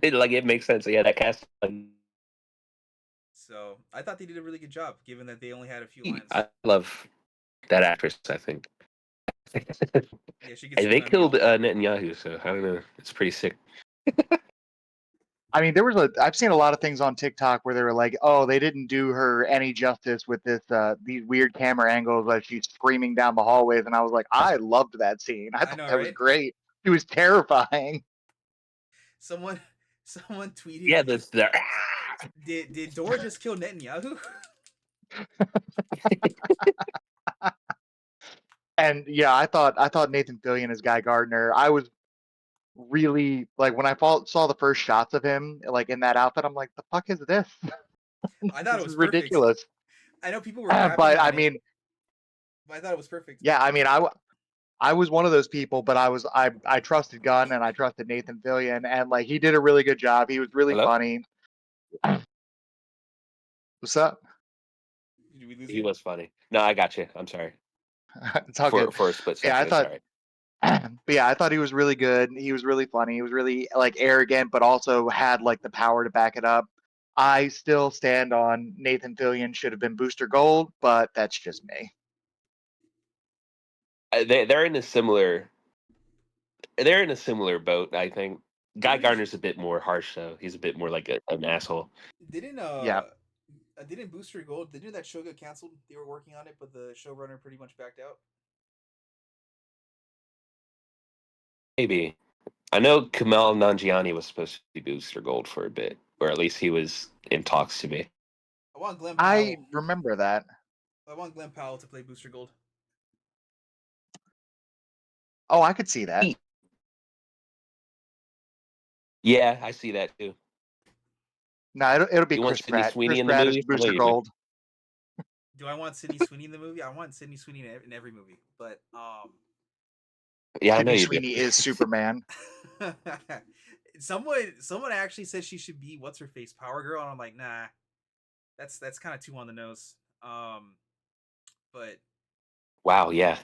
like it makes sense. Yeah, that cast. So I thought they did a really good job, given that they only had a few lines. I love that actress. I think. Yeah, she gets And they shit on me all killed the time. Netanyahu, so I don't know. It's pretty sick. I mean, I've seen a lot of things on TikTok where they were like, "Oh, they didn't do her any justice with these weird camera angles as she's screaming down the hallways," and I was like, I loved that scene. I I thought know, that was right? great. It was terrifying. Someone, someone tweeted, Yeah, the "Did Dora just kill Netanyahu?" And yeah, I thought Nathan Fillion as Guy Gardner. I was really like when I saw the first shots of him like in that outfit. I'm like, the fuck is this? I thought it This was is perfect. ridiculous. I know people were crapping But I on it, mean, but I thought it was perfect. yeah, I mean, I was one of those people, but I trusted Gunn and I trusted Nathan Fillion, and like he did a really good job. He was really hello. funny. What's up? Did we lose He you? was funny. No, I got you. I'm sorry It's all good. for a split Yeah, I second. It's thought all right. but yeah, I thought he was really good. He was really funny. He was really like arrogant, but also had like the power to back it up. I still stand on Nathan Fillion should have been Booster Gold, but that's just me. They're in a similar. They're in a similar boat. I think Guy Didn't Gardner's a bit more harsh, though. He's a bit more like an asshole. didn't Yeah, didn't Booster Gold? Didn't that show get canceled? They were working on it, but the showrunner pretty much backed out. Maybe I know Kumail Nanjiani was supposed to be Booster Gold for a bit, or at least he was in talks to be. I want Glenn I Powell. remember that. I want Glenn Powell to play Booster Gold. Oh, I could see that. Yeah, I see that too. No, it'll be You want Chris Sydney Pratt. Sweeney Chris in the Pratt is movie? How about Booster you, man? Gold. Do I want Sydney Sweeney in the movie? I want Sydney Sweeney in every movie, but Yeah, I know Sydney you do. Sweeney is Superman. someone actually said she should be what's her face Power Girl, and I'm like, nah, that's kind of too on the nose. But Wow, yeah.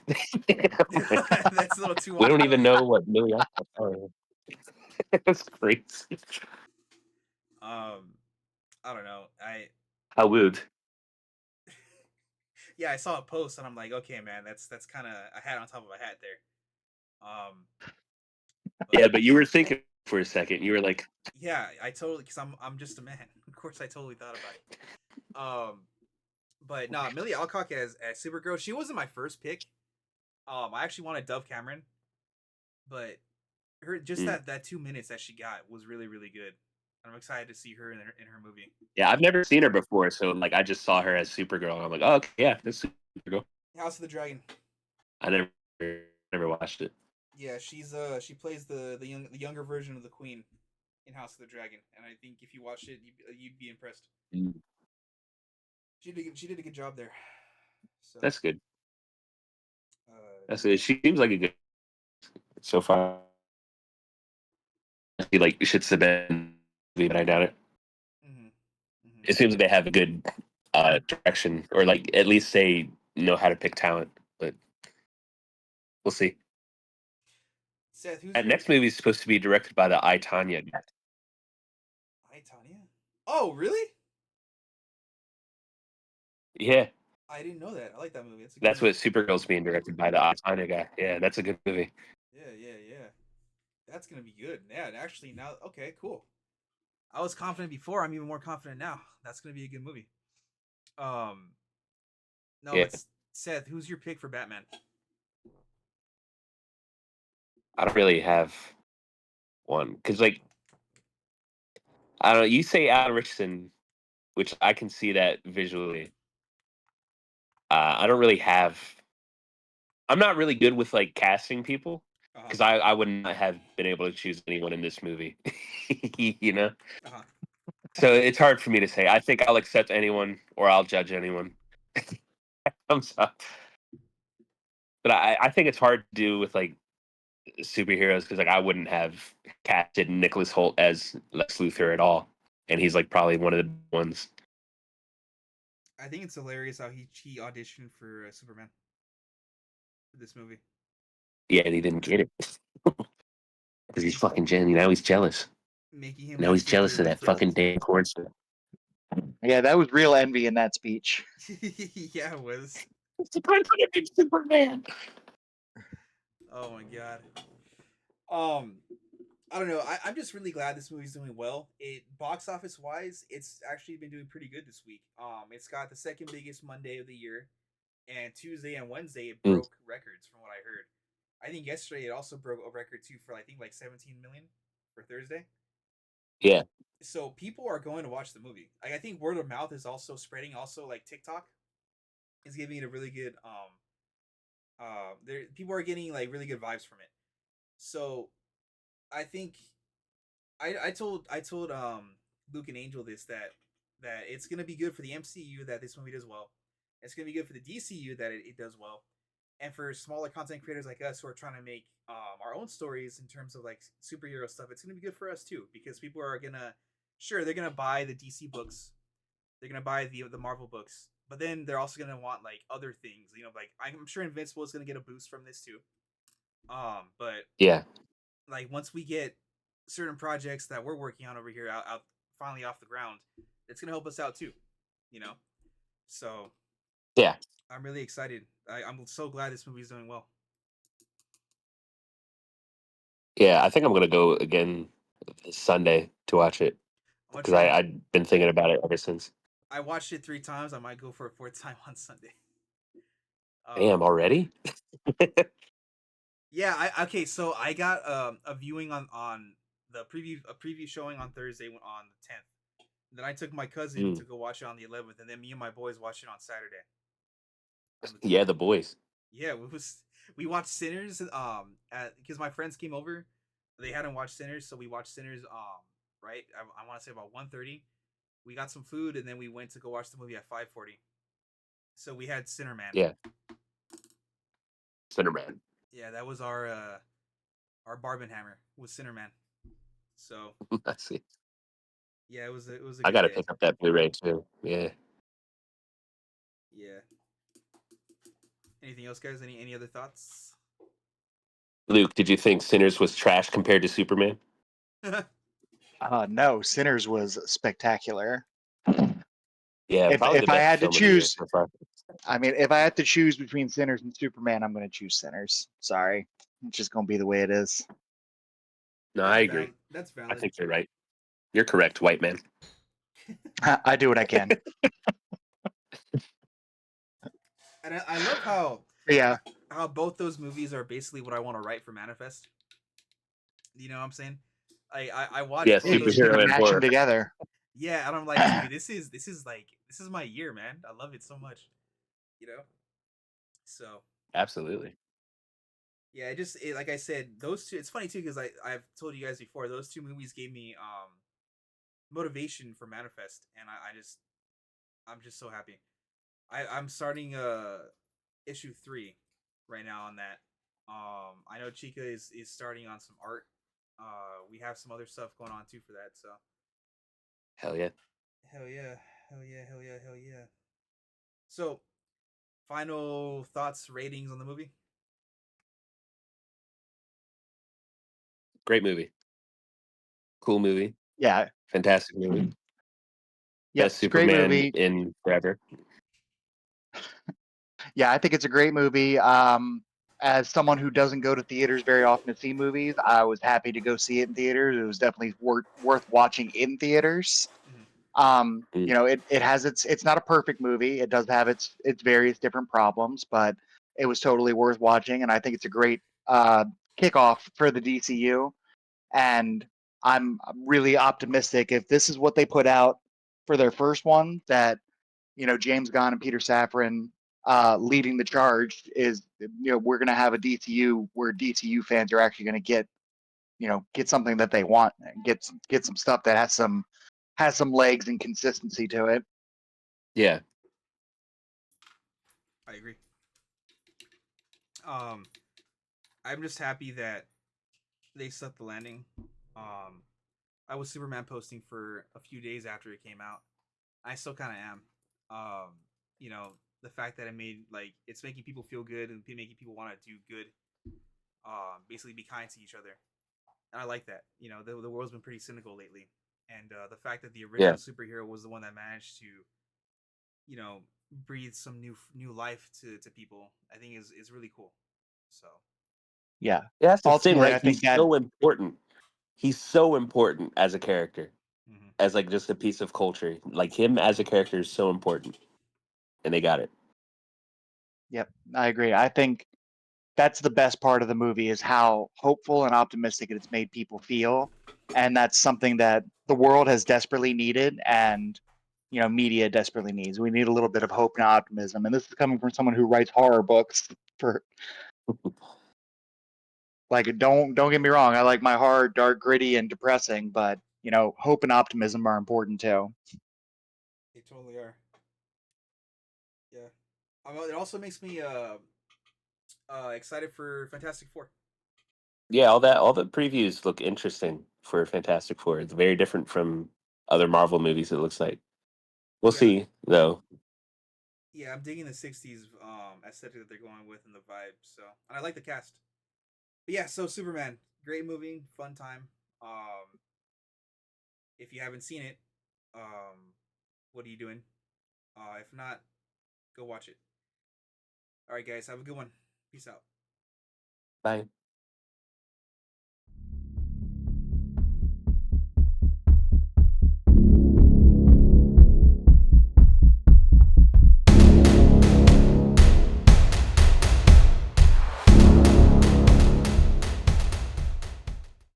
that's a little too We on don't the even nose. know what Millie Alcott's are. That's crazy. Um, I don't know. How would? Yeah, I saw a post and I'm like, okay, man, that's kind of a hat on top of a hat there. Um, Yeah, but but you were thinking for a second. You were like, yeah, I totally because I'm just a man. Of course, I totally thought about it. But no, Millie Alcock as Supergirl, she wasn't my first pick. I actually wanted Dove Cameron, but her just hmm. that 2 minutes that she got was really good. I'm excited to see her in her movie. Yeah, I've never seen her before, so like I just saw her as Supergirl, and I'm like, oh, okay, yeah, this Supergirl. House of the Dragon. I never watched it. Yeah, she plays the younger version of the Queen in House of the Dragon, and I think if you watch it, you'd be impressed. Mm, She did a good job there. So that's good. That's yeah. good. She seems like a good so far. She like shits the bed, but I doubt it. Hmm. Hmm. It seems like they have a good direction, or like at least they know how to pick talent. But we'll see. Seth, who's That your next movie is supposed to be directed by the I Tanya guy. Hi Tanya? Oh, really? Yeah, I didn't know that. I like that movie. It's a good that's what movie. Supergirl's being directed by the I Tanya guy. Yeah, that's a good movie. Yeah. That's gonna be good. Yeah, actually now okay, cool. I was confident before, I'm even more confident now. That's gonna be a good movie. Um no, Yeah, but Seth, who's your pick for Batman? I don't really have one because like I don't know. You say Alan Richardson, which I can see that visually. I don't really have. I'm not really good with like casting people Uh-huh. because I would not have been able to choose anyone in this movie. You know, Uh-huh. so it's hard for me to say. I think I'll accept anyone or I'll judge anyone. I'm sorry, but I think it's hard to do with like superheroes because like I wouldn't have casted Nicholas Holt as Lex Luthor at all, and he's like probably one of the ones. I think it's hilarious how he auditioned for Superman for this movie. Yeah, and he didn't get it because he's Make, fucking Jenny. Now he's jealous. making him Now Lex he's Luthor jealous and of Ben that Affleck. fucking Dan Corn stuff. Yeah, that was real envy in that speech. Yeah, it was. It's a good Superman. Oh my god. Um, I don't know. I'm just really glad this movie's doing well. It box office wise, it's actually been doing pretty good this week. It's got the second biggest Monday of the year, and Tuesday and Wednesday it Mm, broke records from what I heard. I think yesterday it also broke a record too for I think like 17 million for Thursday. yeah, So people are going to watch the movie. Like, I think word of mouth is also spreading. Also, like TikTok is giving it a really good there people are getting like really good vibes from it. So I think I told Luke and Angel this that it's gonna be good for the MCU that this movie does well. It's gonna be good for the DCU that it does well, and for smaller content creators like us who are trying to make our own stories in terms of like superhero stuff, it's gonna be good for us too because people are gonna sure they're gonna buy the DC books, they're gonna buy the Marvel books, but then they're also gonna want like other things. You know, like I'm sure Invincible is gonna get a boost from this too. But yeah, like once we get certain projects that we're working on over here out finally off the ground, it's gonna help us out too. You know, so yeah, I'm really excited. I'm so glad this movie's doing well. yeah. I think I'm gonna go again this Sunday to watch it I'm gonna because try. I've been thinking about it ever since. I watched it 3 times. I might go for a fourth time on Sunday. Damn, Um, already? yeah. Okay. So I got a viewing on the preview a preview showing on Thursday on the 10th. Then I took my cousin Mm. to go watch it on the 11th, and then me and my boys watched it on Saturday on the Yeah, 12th. the boys. Yeah, we watched Sinners because my friends came over. They hadn't watched Sinners, so we watched Sinners right. I want to say about 1:30. We got some food and then we went to go watch the movie at 5:40. So we had Sinner Man. Yeah, Cinderman. Yeah, that was our Barbenheimer was Sinner Man. So I see. yeah, it was a I good gotta day. pick up that Blu-ray too. Yeah. Yeah. Anything else, guys? Any other thoughts? Luke, did you think Sinners was trash compared to Superman? No, Sinners was spectacular. Yeah, probably the If I best had to film of the year choose, so far. I mean, if I had to choose between Sinners and Superman, I'm going to choose Sinners. Sorry, it's just going to be the way it is. No, I That's agree. valid. That's I valid. think you're right. You're correct, white man. I do what I can. And I love how But yeah, how both those movies are basically what I want to write for Manifest. You know what I'm saying? I watched Yeah, yeah, both you those just need to superhero and movies. match them horror. together. Yeah, and I'm like, dude, this is my year, man. I love it so much. You know? So Absolutely. yeah, like I said, those two. It's funny too because I've told you guys before. Those two movies gave me motivation for Manifest, and I'm just so happy. I'm starting issue 3 right now on that. I know Chica is starting on some art. We have some other stuff going on too for that. So Hell yeah. hell yeah, hell yeah, hell yeah, hell yeah. So final thoughts, ratings on the movie. Great movie. Cool movie. Yeah, Fantastic movie. yep, Best it's a great Superman movie. in forever. Yeah, I think it's a great movie. As someone who doesn't go to theaters very often to see movies, I was happy to go see it in theaters. It was definitely worth watching in theaters. Mhm. You Mm. know, it has it's not a perfect movie. It does have its various different problems, but it was totally worth watching, and I think it's a great kickoff for the DCU. And I'm really optimistic if this is what they put out for their first one, that James Gunn and Peter Safran leading the charge is, we're going to have a DCU where DCU fans are actually going to get something that they want, and get some stuff that has some legs and consistency to it. Yeah. I agree. Um, I'm just happy that they set the landing. Um, I was Superman posting for a few days after it came out. I still kind of am. Um, you know, the fact that it made like it's making people feel good and making people want to do good. Basically be kind to each other, and I like that. You know, the world's been pretty cynical lately. and the fact that the Yeah. original superhero was the one that managed to, you know, breathe some new life to people, I think is really cool. So Yeah. Yeah, that's the thing. Ultimately, I Like think he's that so important. He's so important as a character, mhm. as like just a piece of culture. Like him as a character is so important, and they got it. yep, I agree. I think that's the best part of the movie is how hopeful and optimistic it's made people feel, and that's something that the world has desperately needed, and media desperately needs. We need a little bit of hope and optimism, and this is coming from someone who writes horror books. For like, don't get me wrong, I like my horror dark, gritty, and depressing, but hope and optimism are important too. They totally are. Yeah. It also makes me excited for Fantastic Four. Yeah, all the previews look interesting for Fantastic Four. It's very different from other Marvel movies. It looks like we'll Yeah, see though. yeah, I'm digging the '60s aesthetic that they're going with and the vibe. So, and I like the cast. But yeah, so Superman, great movie, fun time. Um, if you haven't seen it, what are you doing? If not, go watch it. All right, guys, have a good one. Peace out. Bye.